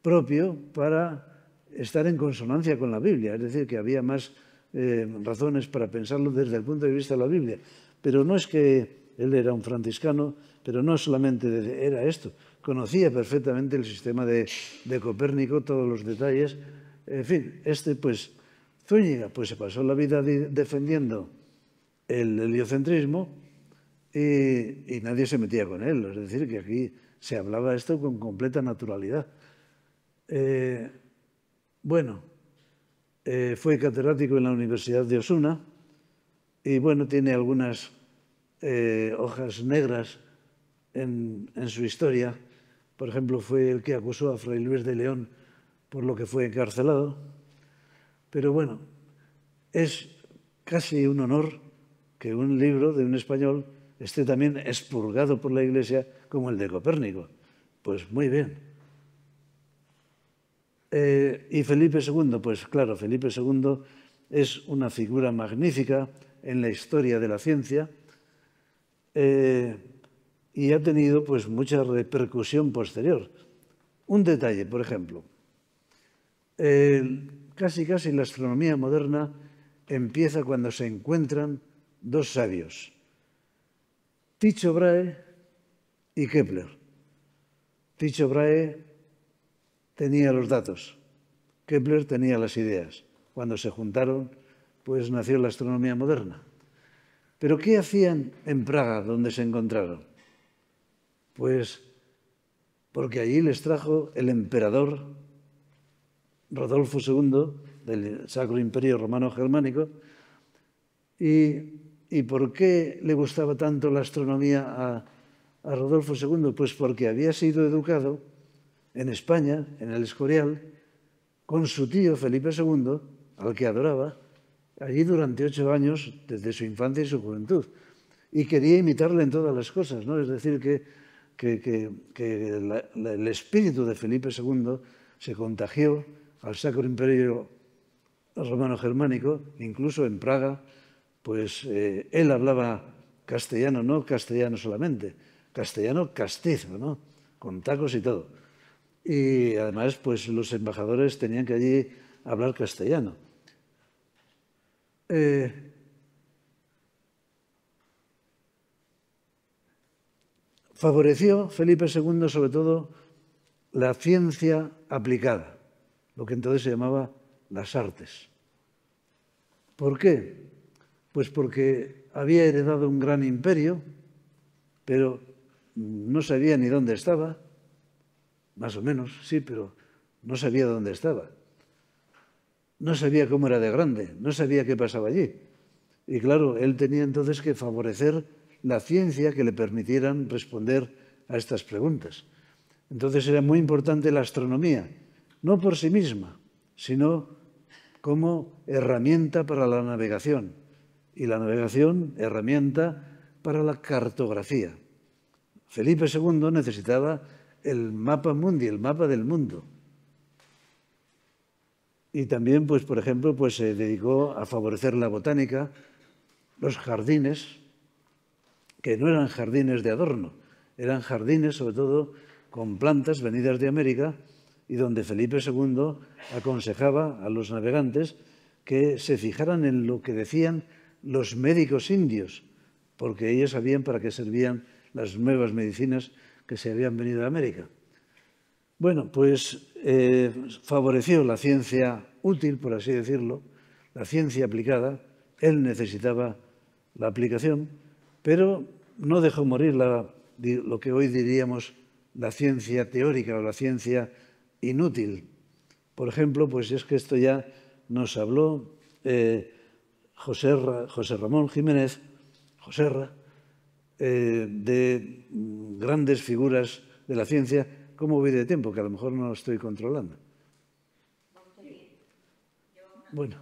propio para estar en consonancia con la Biblia, es decir, que había más razones para pensarlo desde el punto de vista de la Biblia. Pero no es que él era un franciscano, pero no solamente era esto, conocía perfectamente el sistema de Copérnico, todos los detalles. En fin, pues Zúñiga pues se pasó la vida defendiendo el heliocentrismo y nadie se metía con él. Es decir, que aquí se hablaba esto con completa naturalidad. Fue catedrático en la Universidad de Osuna y, bueno, tiene algunas hojas negras en su historia. Por ejemplo, fue el que acusó a Fray Luis de León por lo que fue encarcelado. Pero bueno, es casi un honor que un libro de un español esté también expurgado por la Iglesia como el de Copérnico. Pues muy bien. Y Felipe II, pues claro, Felipe II es una figura magnífica en la historia de la ciencia y ha tenido pues mucha repercusión posterior. Un detalle, por ejemplo, casi la astronomía moderna empieza cuando se encuentran dos sabios, Tycho Brahe y Kepler. Tycho Brahe tenía los datos, Kepler tenía las ideas. Cuando se juntaron, pues nació la astronomía moderna. ¿Pero qué hacían en Praga, donde se encontraron? Pues porque allí les trajo el emperador Rodolfo II del Sacro Imperio Romano Germánico. ¿Y por qué le gustaba tanto la astronomía a Rodolfo II? Pues porque había sido educado en España, en el Escorial, con su tío Felipe II, al que adoraba, allí durante 8 años, desde su infancia y su juventud. Y quería imitarle en todas las cosas, ¿no? Es decir, que el espíritu de Felipe II se contagió al Sacro Imperio Romano Germánico, incluso en Praga, pues él hablaba castellano, no castellano solamente, castellano castizo, ¿no? Con tacos y todo. Y además, pues los embajadores tenían que allí hablar castellano. Favoreció Felipe II sobre todo la ciencia aplicada, lo que entonces se llamaba las artes. ¿Por qué? Pues porque había heredado un gran imperio, pero no sabía ni dónde estaba, más o menos, sí, pero no sabía dónde estaba. No sabía cómo era de grande, no sabía qué pasaba allí. Y claro, él tenía entonces que favorecer la ciencia que le permitieran responder a estas preguntas. Entonces era muy importante la astronomía, no por sí misma, sino como herramienta para la navegación. Y la navegación, herramienta para la cartografía. Felipe II necesitaba el mapa mundi, el mapa del mundo. Y también, pues, por ejemplo, pues, se dedicó a favorecer la botánica, los jardines, que no eran jardines de adorno, eran jardines, sobre todo, con plantas venidas de América, y donde Felipe II aconsejaba a los navegantes que se fijaran en lo que decían los médicos indios, porque ellos sabían para qué servían las nuevas medicinas que se habían venido de América. Bueno, pues favoreció la ciencia útil, por así decirlo, la ciencia aplicada. Él necesitaba la aplicación, pero no dejó morir lo que hoy diríamos la ciencia teórica o la ciencia inútil. Por ejemplo, pues es que esto ya nos habló José Ramón Jiménez, Joserra, de grandes figuras de la ciencia. ¿Cómo voy de tiempo? Que a lo mejor no lo estoy controlando. Bueno.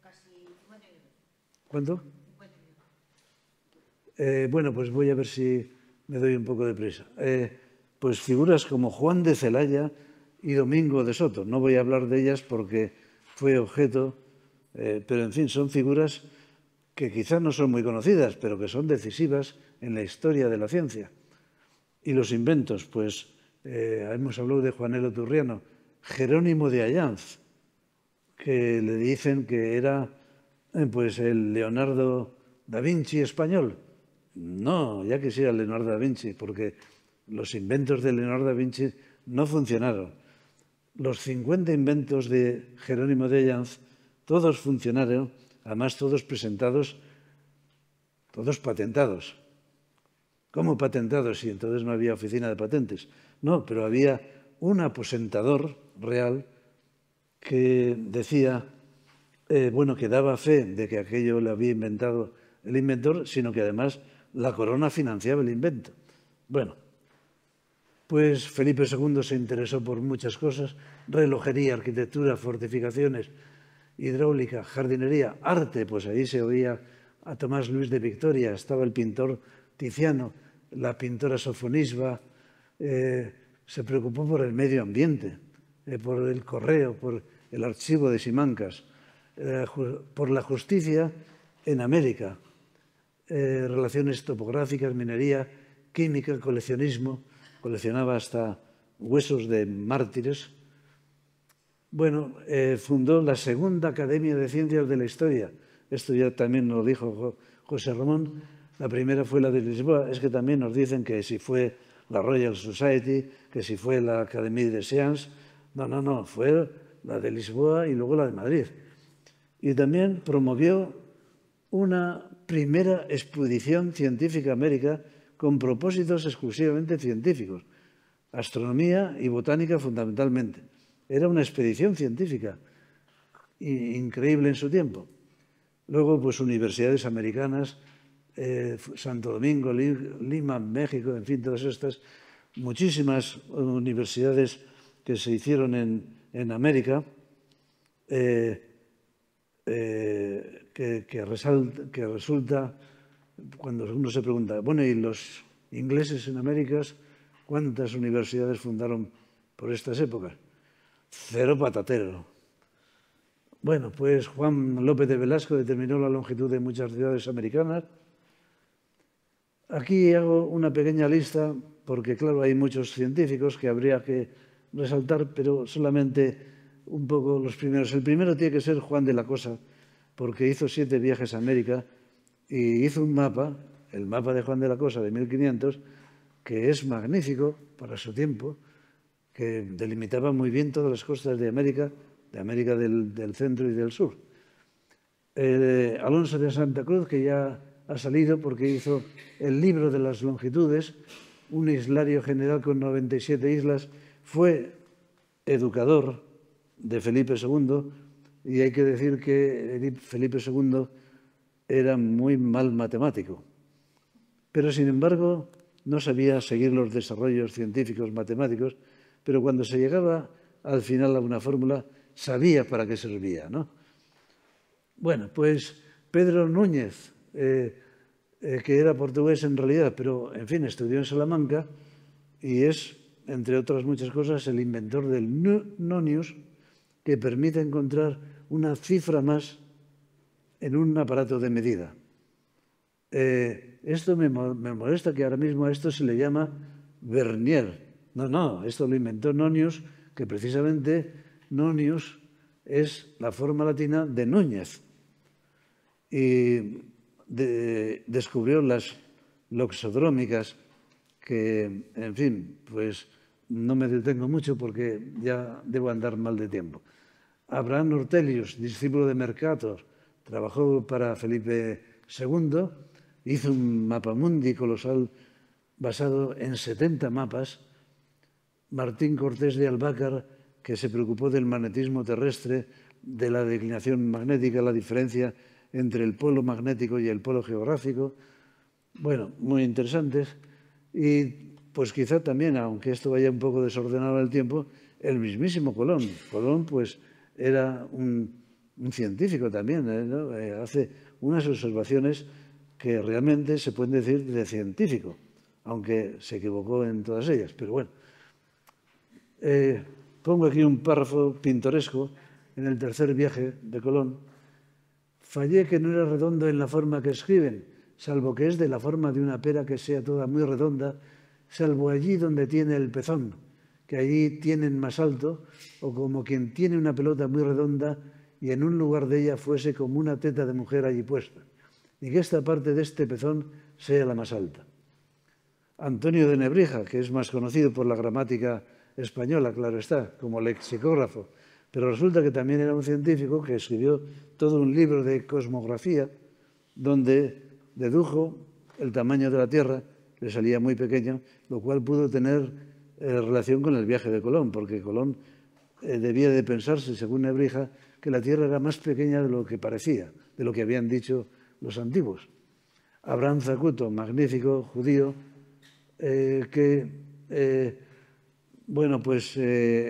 Casi 50 minutos. ¿Cuánto? 50 minutos. Bueno, pues voy a ver si me doy un poco de prisa. Pues figuras como Juan de Celaya y Domingo de Soto. No voy a hablar de ellas porque fue objeto, pero en fin, son figuras que quizás no son muy conocidas, pero que son decisivas en la historia de la ciencia. Y los inventos, pues hemos hablado de Juanelo Turriano, Jerónimo de Allanz, que le dicen que era pues el Leonardo da Vinci español. No, ya quisiera Leonardo da Vinci, porque los inventos de Leonardo da Vinci no funcionaron. Los 50 inventos de Jerónimo de Allanz, todos funcionaron, además todos presentados, todos patentados. ¿Cómo patentados? Si entonces no había oficina de patentes. No, pero había un aposentador real que decía, que daba fe de que aquello lo había inventado el inventor, sino que además la corona financiaba el invento. Bueno, pues Felipe II se interesó por muchas cosas: relojería, arquitectura, fortificaciones, hidráulica, jardinería, arte. Pues ahí se oía a Tomás Luis de Victoria, estaba el pintor Tiziano, la pintora Sofonisba, se preocupó por el medio ambiente, por el correo, por el archivo de Simancas, por la justicia en América, relaciones topográficas, minería, química, coleccionismo, coleccionaba hasta huesos de mártires. Bueno, fundó la segunda Academia de Ciencias de la Historia. Esto ya también nos lo dijo José Ramón. La primera fue la de Lisboa. Es que también nos dicen que si fue la Royal Society, que si fue la Académie des Sciences. No, fue la de Lisboa y luego la de Madrid. Y también promovió una primera expedición científica a América con propósitos exclusivamente científicos, astronomía y botánica fundamentalmente. Era una expedición científica increíble en su tiempo. Luego, pues universidades americanas, Santo Domingo, Lima, México, en fin, todas estas, muchísimas universidades que se hicieron en América, que resulta, cuando uno se pregunta, bueno, ¿y los ingleses en América cuántas universidades fundaron por estas épocas? Cero patatero. Bueno, pues Juan López de Velasco determinó la longitud de muchas ciudades americanas. Aquí hago una pequeña lista porque, claro, hay muchos científicos que habría que resaltar, pero solamente un poco los primeros. El primero tiene que ser Juan de la Cosa, porque hizo 7 viajes a América y hizo un mapa, el mapa de Juan de la Cosa de 1500, que es magnífico para su tiempo, que delimitaba muy bien todas las costas de América del centro y del sur. Alonso de Santa Cruz, que ya ha salido porque hizo el libro de las longitudes, un islario general con 97 islas, fue educador de Felipe II, y hay que decir que Felipe II era muy mal matemático, pero sin embargo no sabía seguir los desarrollos científicos matemáticos, pero cuando se llegaba al final a una fórmula sabía para qué servía, ¿no? Bueno, pues Pedro Núñez, que era portugués en realidad, pero en fin, estudió en Salamanca y es, entre otras muchas cosas, el inventor del nonius, que permite encontrar una cifra más en un aparato de medida. Esto me molesta, que ahora mismo a esto se le llama vernier. No, esto lo inventó Nonius, que precisamente Nonius es la forma latina de Núñez. Y descubrió las loxodrómicas, que, en fin, pues no me detengo mucho porque ya debo andar mal de tiempo. Abraham Ortelius, discípulo de Mercator, trabajó para Felipe II, hizo un mapamundi colosal basado en 70 mapas. Martín Cortés de Albácar, que se preocupó del magnetismo terrestre, de la declinación magnética, la diferencia entre el polo magnético y el polo geográfico. Bueno, muy interesantes. Y pues quizá también, aunque esto vaya un poco desordenado en el tiempo, el mismísimo Colón. Colón pues era un científico también, ¿no? Hace unas observaciones que realmente se pueden decir de científico, aunque se equivocó en todas ellas, pero bueno. Pongo aquí un párrafo pintoresco en el tercer viaje de Colón. Fallé que no era redondo en la forma que escriben, salvo que es de la forma de una pera que sea toda muy redonda, salvo allí donde tiene el pezón, que allí tienen más alto, o como quien tiene una pelota muy redonda y en un lugar de ella fuese como una teta de mujer allí puesta, y que esta parte de este pezón sea la más alta. Antonio de Nebrija, que es más conocido por la gramática española, claro está, como lexicógrafo, pero resulta que también era un científico que escribió todo un libro de cosmografía donde dedujo el tamaño de la Tierra, le salía muy pequeño, lo cual pudo tener relación con el viaje de Colón, porque Colón debía de pensarse, según Nebrija, que la Tierra era más pequeña de lo que parecía, de lo que habían dicho los antiguos. Abraham Zacuto, magnífico judío,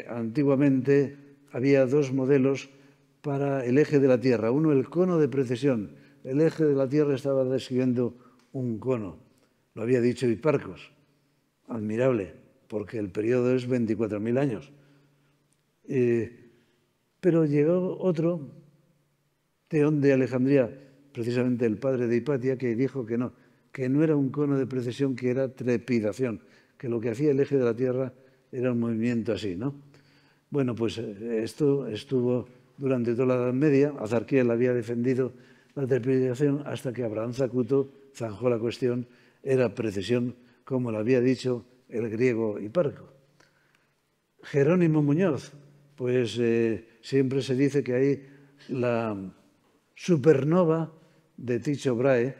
antiguamente había dos modelos para el eje de la Tierra. Uno, el cono de precesión. El eje de la Tierra estaba describiendo un cono. Lo había dicho Hiparcos. Admirable, porque el periodo es 24.000 años. Pero llegó otro, Teón de Alejandría, precisamente el padre de Hipatia, que dijo que no era un cono de precesión, que era trepidación, que lo que hacía el eje de la Tierra era un movimiento así, ¿no? Bueno, pues esto estuvo durante toda la Edad Media. Azarquiel había defendido la trepidación hasta que Abraham Zacuto zanjó la cuestión. Era precesión, como lo había dicho el griego Hiparco. Jerónimo Muñoz, pues siempre se dice que hay la supernova de Tycho Brahe,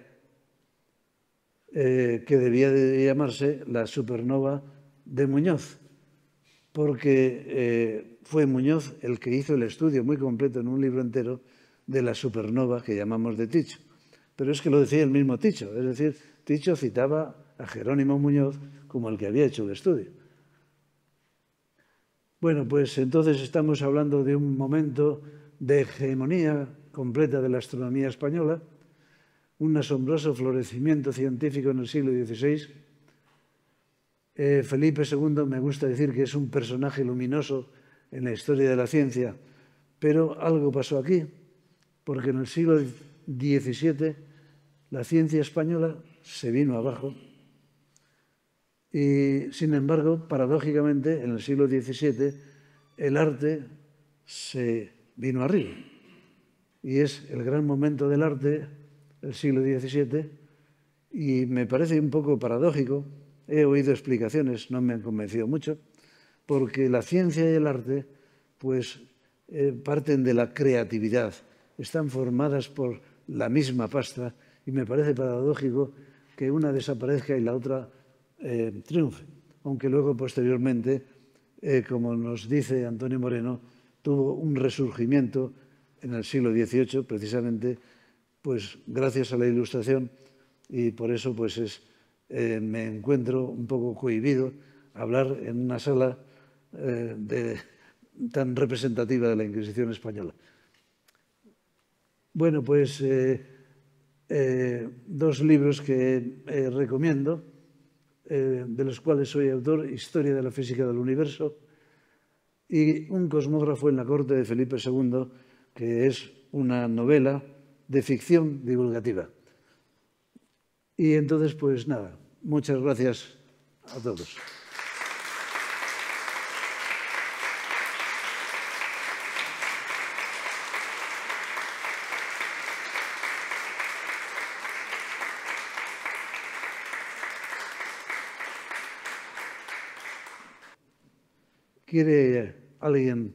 que debía de llamarse la supernova de Muñoz, porque fue Muñoz el que hizo el estudio muy completo en un libro entero de la supernova que llamamos de Tycho. Pero es que lo decía el mismo Tycho, es decir, Tycho citaba a Jerónimo Muñoz como el que había hecho el estudio. Bueno, pues entonces estamos hablando de un momento de hegemonía completa de la astronomía española, un asombroso florecimiento científico en el siglo XVI. Felipe II me gusta decir que es un personaje luminoso en la historia de la ciencia, pero algo pasó aquí, porque en el siglo XVII la ciencia española se vino abajo y, sin embargo, paradójicamente, en el siglo XVII el arte se vino arriba. Y es el gran momento del arte, el siglo XVII, y me parece un poco paradójico. He oído explicaciones, no me han convencido mucho, porque la ciencia y el arte pues parten de la creatividad, están formadas por la misma pasta, y me parece paradójico que una desaparezca y la otra triunfe, aunque luego posteriormente, como nos dice Antonio Moreno, tuvo un resurgimiento en el siglo XVIII, precisamente pues gracias a la Ilustración, y por eso pues me encuentro un poco cohibido a hablar en una sala tan representativa de la Inquisición española. Bueno, pues dos libros que recomiendo, de los cuales soy autor: Historia de la física del universo y Un cosmógrafo en la corte de Felipe II, que es una novela de ficción divulgativa. Y entonces, pues nada, muchas gracias a todos. ¿Quiere alguien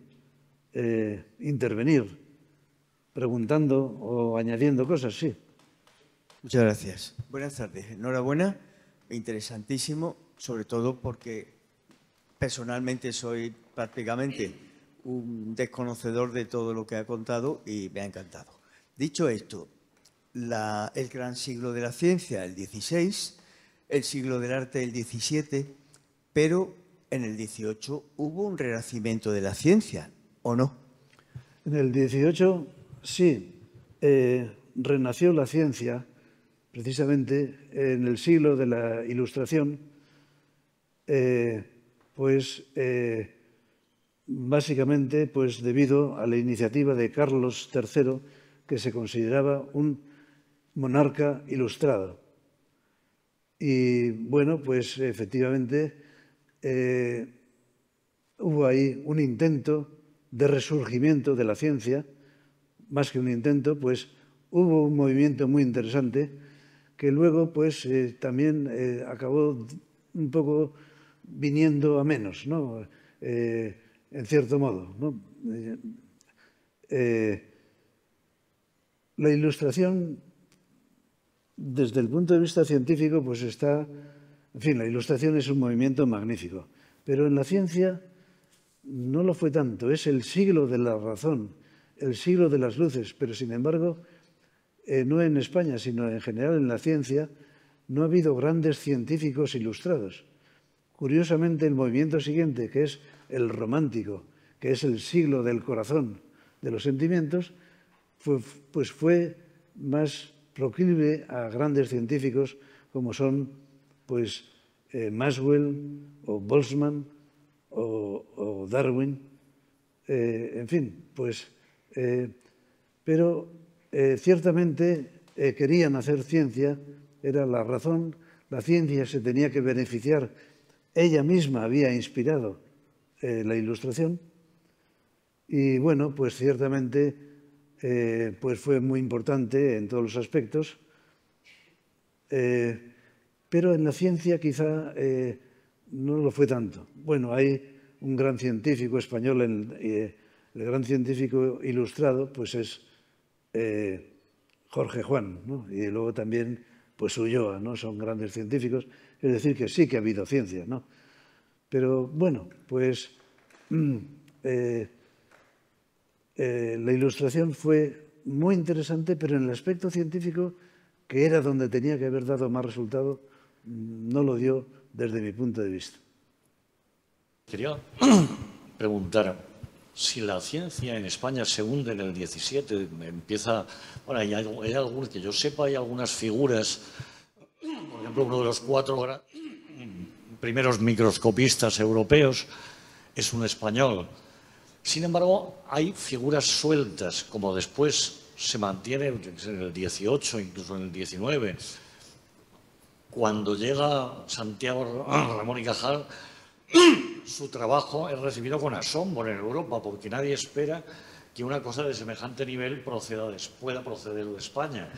intervenir preguntando o añadiendo cosas? Sí. Muchas gracias. Buenas tardes. Enhorabuena. Interesantísimo, sobre todo porque personalmente soy prácticamente un desconocedor de todo lo que ha contado y me ha encantado. Dicho esto, el gran siglo de la ciencia, el XVI, el siglo del arte, el XVII, pero en el XVIII hubo un renacimiento de la ciencia, ¿o no? En el XVIII, sí, renació la ciencia precisamente en el siglo de la Ilustración, básicamente pues debido a la iniciativa de Carlos III, que se consideraba un monarca ilustrado. Y bueno, pues efectivamente hubo ahí un intento de resurgimiento de la ciencia más que un intento, pues hubo un movimiento muy interesante que luego pues también acabó un poco viniendo a menos, ¿no? En cierto modo, ¿no? La Ilustración, desde el punto de vista científico, pues está... En fin, la Ilustración es un movimiento magnífico, pero en la ciencia no lo fue tanto. Es el siglo de la razón, el siglo de las luces, pero sin embargo, no en España, sino en general en la ciencia, no ha habido grandes científicos ilustrados. Curiosamente, el movimiento siguiente, que es el romántico, que es el siglo del corazón, de los sentimientos, pues fue más proclive a grandes científicos como son pues, Maxwell o Boltzmann o Darwin, en fin, pues, pero ciertamente querían hacer ciencia, era la razón, la ciencia se tenía que beneficiar, ella misma había inspirado la Ilustración y bueno, pues ciertamente pues fue muy importante en todos los aspectos, pero en la ciencia quizá no lo fue tanto. Bueno, hay un gran científico español, el gran científico ilustrado, pues es Jorge Juan, ¿no? Y luego también pues Ulloa, ¿no? Son grandes científicos, es decir, que sí que ha habido ciencia, ¿no? Pero bueno, pues la Ilustración fue muy interesante, pero en el aspecto científico, que era donde tenía que haber dado más resultado, no lo dio desde mi punto de vista. Quería preguntar si la ciencia en España se hunde en el 17, empieza... Bueno, hay algún, que yo sepa, hay algunas figuras, por ejemplo, uno de los 4 primeros microscopistas europeos es un español. Sin embargo, hay figuras sueltas, como después se mantiene en el 18, incluso en el 19. Cuando llega Santiago Ramón y Cajal, su trabajo es recibido con asombro en Europa, porque nadie espera que una cosa de semejante nivel pueda proceder de España.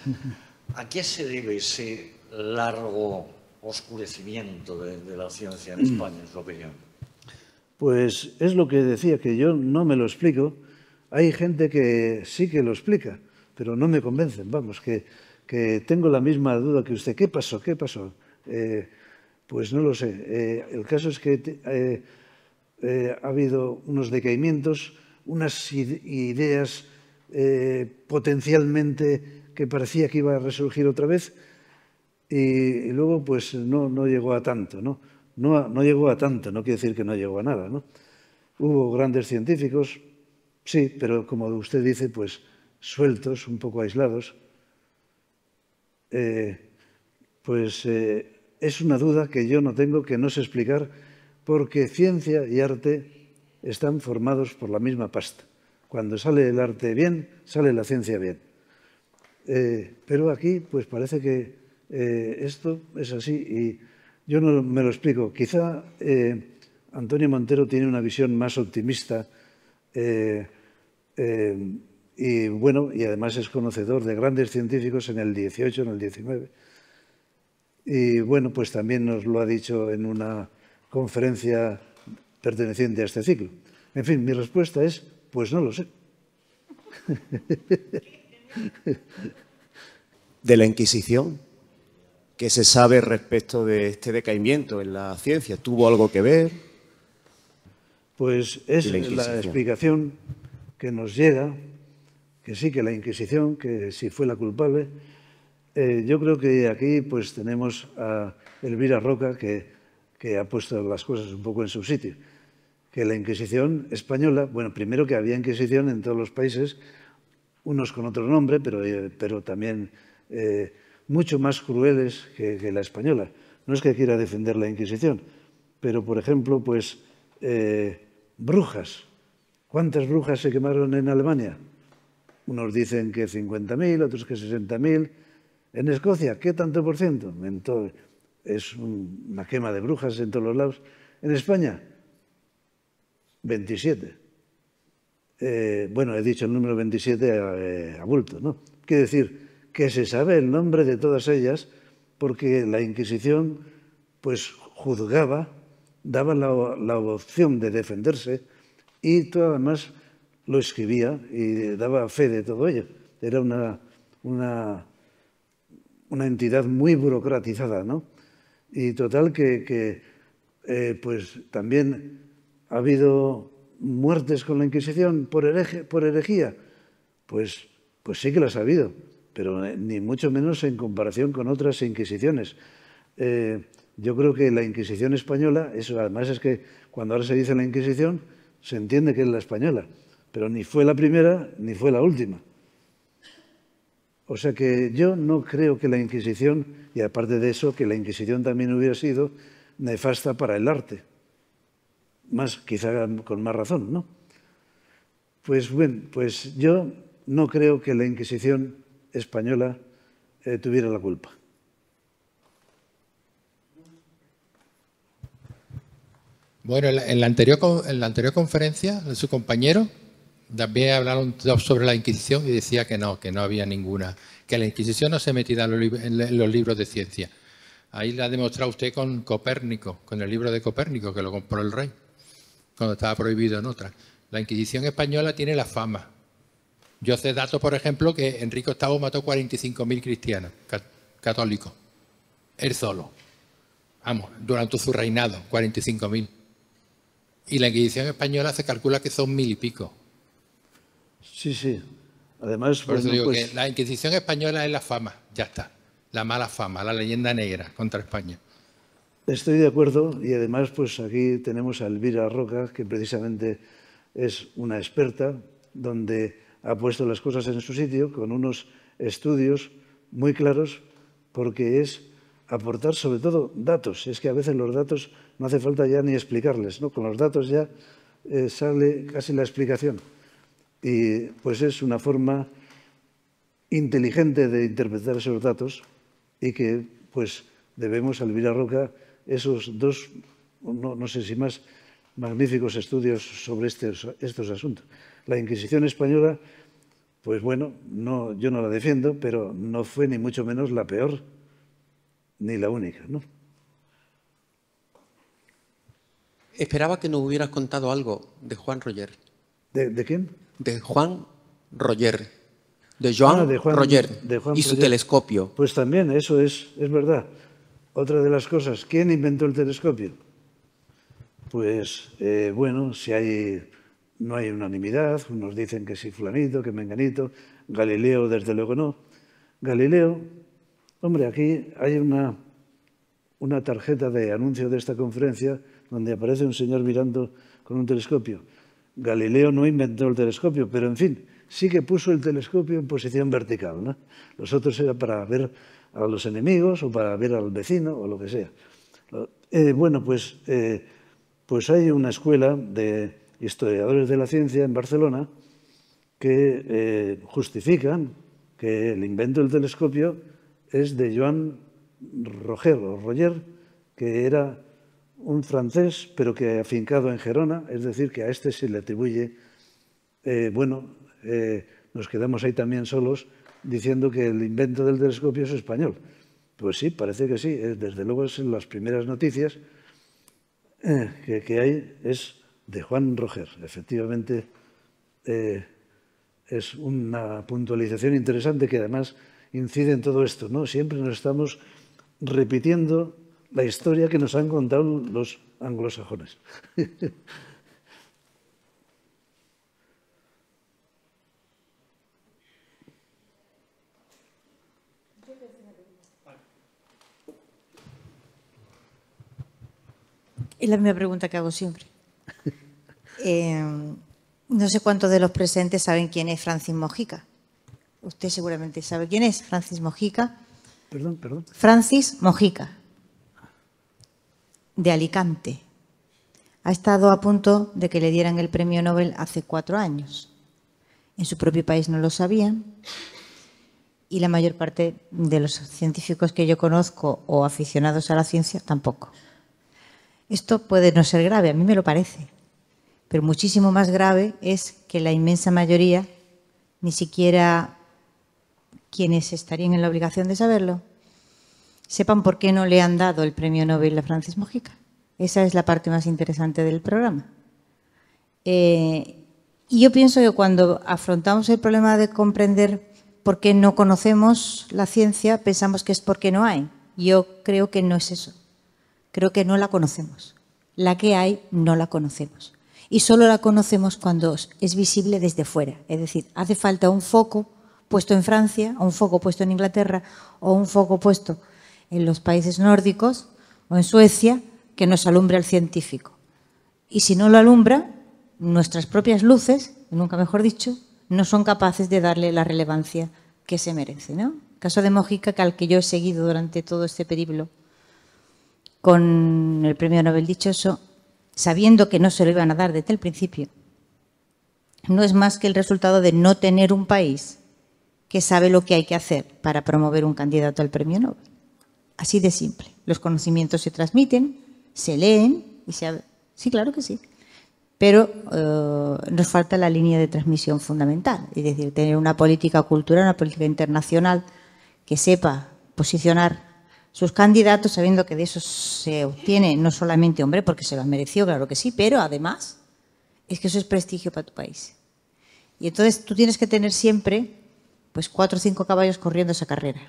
¿A qué se debe ese largo oscurecimiento de la ciencia en España, en su opinión? Pues es lo que decía, que yo no me lo explico. Hay gente que sí que lo explica, pero no me convencen. Vamos, que tengo la misma duda que usted. ¿Qué pasó? ¿Qué pasó? Pues no lo sé. El caso es que ha habido unos decaimientos, unas ideas potencialmente que parecía que iba a resurgir otra vez y luego pues no llegó a tanto, ¿no? No llegó a tanto, no quiere decir que no llegó a nada, ¿no? Hubo grandes científicos, sí, pero como usted dice, pues sueltos, un poco aislados. Es una duda que yo no tengo, que no sé explicar, porque ciencia y arte están formados por la misma pasta. Cuando sale el arte bien, sale la ciencia bien. Pero aquí, pues parece que esto es así y yo no me lo explico. Quizá Antonio Montero tiene una visión más optimista y bueno, y además es conocedor de grandes científicos en el 18, en el 19. Y bueno, pues también nos lo ha dicho en una conferencia perteneciente a este ciclo. En fin, mi respuesta es, pues no lo sé. De la Inquisición, ¿qué se sabe respecto de este decaimiento en la ciencia? ¿Tuvo algo que ver? Pues es la explicación que nos llega, que sí, que la Inquisición, que sí fue la culpable. Yo creo que aquí pues tenemos a Elvira Roca, que ha puesto las cosas un poco en su sitio. Que la Inquisición española, bueno, primero que había Inquisición en todos los países, unos con otro nombre, pero también mucho más crueles que la española. No es que quiera defender la Inquisición, pero, por ejemplo, pues brujas. ¿Cuántas brujas se quemaron en Alemania? Unos dicen que 50.000, otros que 60.000. En Escocia, ¿qué tanto por ciento? Es una quema de brujas en todos los lados. En España, 27. bueno, he dicho el número 27 a bulto, ¿no? Quiere decir que se sabe el nombre de todas ellas porque la Inquisición, pues, juzgaba, daba la opción de defenderse y todo además lo escribía y daba fe de todo ello. Era una entidad muy burocratizada, ¿no? Y total que pues también ha habido muertes con la Inquisición por herejía. Pues sí que las ha habido, pero ni mucho menos en comparación con otras inquisiciones. Yo creo que la Inquisición española, eso además es que cuando ahora se dice la Inquisición, se entiende que es la española, pero ni fue la primera ni fue la última. O sea que yo no creo que la Inquisición, y aparte de eso, que la Inquisición también hubiera sido nefasta para el arte. Quizá con más razón, ¿no? Pues bueno, pues yo no creo que la Inquisición española tuviera la culpa. Bueno, en la anterior conferencia de su compañero también hablaron sobre la Inquisición y decía que no había ninguna, que la Inquisición no se metía en los libros de ciencia. Ahí la ha demostrado usted con Copérnico, con el libro de Copérnico, que lo compró el rey, cuando estaba prohibido en otra. La Inquisición española tiene la fama. Yo sé datos, por ejemplo, que Enrique VIII mató 45.000 cristianos, católicos, él solo. Vamos, durante su reinado, 45.000. Y la Inquisición española se calcula que son 1.000 y pico. Sí, sí. Además, por eso digo pues, que la Inquisición española es la fama, ya está. La mala fama, la leyenda negra contra España. Estoy de acuerdo y además pues aquí tenemos a Elvira Roca, que precisamente es una experta, donde ha puesto las cosas en su sitio con unos estudios muy claros, porque es aportar sobre todo datos. Es que a veces los datos no hace falta ya ni explicarles, ¿no? Con los datos ya sale casi la explicación. Y pues es una forma inteligente de interpretar esos datos y que pues debemos a Elvira Roca esos dos, no sé si más, magníficos estudios sobre estos asuntos. La Inquisición española, pues bueno, yo no la defiendo, pero no fue ni mucho menos la peor ni la única, ¿no? Esperaba que nos hubieras contado algo de Juan Roger. ¿De quién? De Juan Roger. De Joan Roger y su telescopio. Pues también, eso es verdad. Otra de las cosas, ¿quién inventó el telescopio? Pues, bueno, no hay unanimidad, unos dicen que sí fulanito, que menganito, Galileo desde luego no. Galileo, hombre, aquí hay una tarjeta de anuncio de esta conferencia donde aparece un señor mirando con un telescopio. Galileo no inventó el telescopio, pero en fin, sí que puso el telescopio en posición vertical, ¿no? Los otros era para ver a los enemigos o para ver al vecino o lo que sea. Bueno, pues hay una escuela de historiadores de la ciencia en Barcelona que justifican que el invento del telescopio es de Joan Roger, que era un francés, pero que afincado en Gerona, es decir, que a este se le atribuye, nos quedamos ahí también solos diciendo que el invento del telescopio es español. Pues sí, parece que sí. Desde luego es en las primeras noticias que hay es de Juan Roger. Efectivamente, es una puntualización interesante que además incide en todo esto, ¿no? Siempre nos estamos repitiendo la historia que nos han contado los anglosajones. Es la misma pregunta que hago siempre. No sé cuántos de los presentes saben quién es Francis Mojica. Usted seguramente sabe quién es Francis Mojica. Perdón. Francis Mojica, de Alicante. Ha estado a punto de que le dieran el premio Nobel hace 4 años. En su propio país no lo sabían y la mayor parte de los científicos que yo conozco o aficionados a la ciencia tampoco. Esto puede no ser grave, a mí me lo parece, Pero muchísimo más grave es que la inmensa mayoría, ni siquiera quienes estarían en la obligación de saberlo, sepan por qué no le han dado el premio Nobel a Francis Mojica. Esa es la parte más interesante del programa. Y yo pienso que cuando afrontamos el problema de comprender por qué no conocemos la ciencia, pensamos que es porque no hay. Yo creo que no es eso. Creo que no la conocemos. La que hay, no la conocemos. Y solo la conocemos cuando es visible desde fuera. Es decir, hace falta un foco puesto en Francia, o un foco puesto en Inglaterra, o un foco puesto en los países nórdicos o en Suecia, que nos alumbre al científico. Y si no lo alumbra, nuestras propias luces, nunca mejor dicho, no son capaces de darle la relevancia que se merece, ¿no? El caso de Mojica, al que yo he seguido durante todo este periplo con el premio Nobel dichoso, sabiendo que no se lo iban a dar desde el principio, no es más que el resultado de no tener un país que sabe lo que hay que hacer para promover un candidato al premio Nobel. Así de simple. Los conocimientos se transmiten, se leen y se... Sí, claro que sí. Pero nos falta la línea de transmisión fundamental, es decir, tener una política cultural, una política internacional que sepa posicionar sus candidatos, sabiendo que de eso se obtiene no solamente, hombre, porque se lo han merecido, claro que sí, pero además es que eso es prestigio para tu país. Y entonces tú tienes que tener siempre pues 4 o 5 caballos corriendo esa carrera.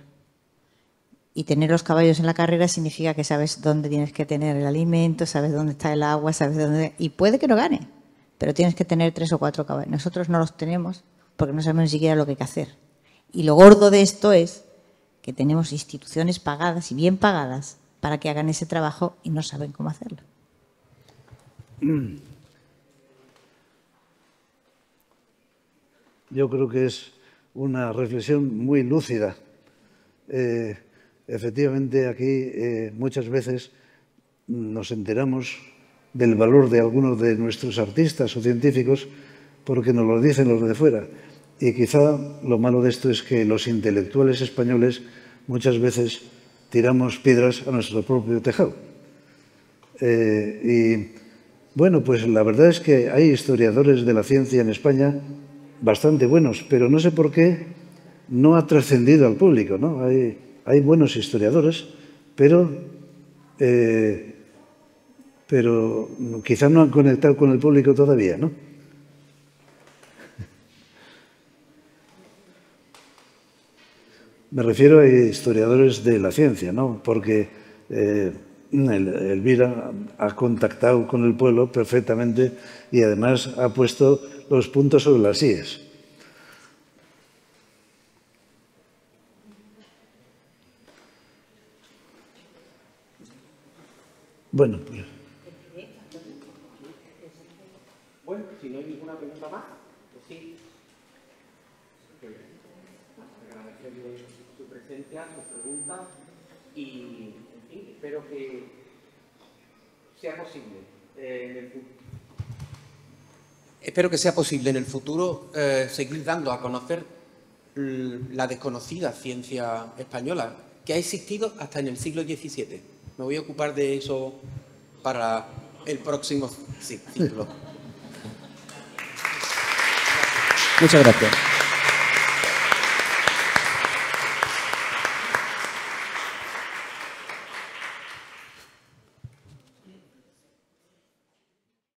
Y tener los caballos en la carrera significa que sabes dónde tienes que tener el alimento, sabes dónde está el agua, sabes dónde... Y puede que no gane, pero tienes que tener 3 o 4 caballos. Nosotros no los tenemos porque no sabemos ni siquiera lo que hay que hacer. Y lo gordo de esto es que tenemos instituciones pagadas y bien pagadas para que hagan ese trabajo y no saben cómo hacerlo. Yo creo que es una reflexión muy lúcida. Efectivamente, aquí muchas veces nos enteramos del valor de algunos de nuestros artistas o científicos porque nos lo dicen los de fuera. Y quizá lo malo de esto es que los intelectuales españoles muchas veces tiramos piedras a nuestro propio tejado. Y bueno, pues la verdad es que hay historiadores de la ciencia en España bastante buenos, pero no sé por qué no ha trascendido al público, ¿no? Hay buenos historiadores, pero quizá no han conectado con el público todavía, ¿no? Me refiero a historiadores de la ciencia, ¿no? Porque Elvira ha contactado con el pueblo perfectamente y además ha puesto los puntos sobre las íes. Bueno, pues... Bueno, si no hay ninguna pregunta más, pues sí. Agradecerle su presencia, sus preguntas y, en fin, espero que sea posible en el futuro. Espero que sea posible en el futuro seguir dando a conocer la desconocida ciencia española que ha existido hasta en el siglo XVII. Me voy a ocupar de eso para el próximo ciclo. Muchas gracias.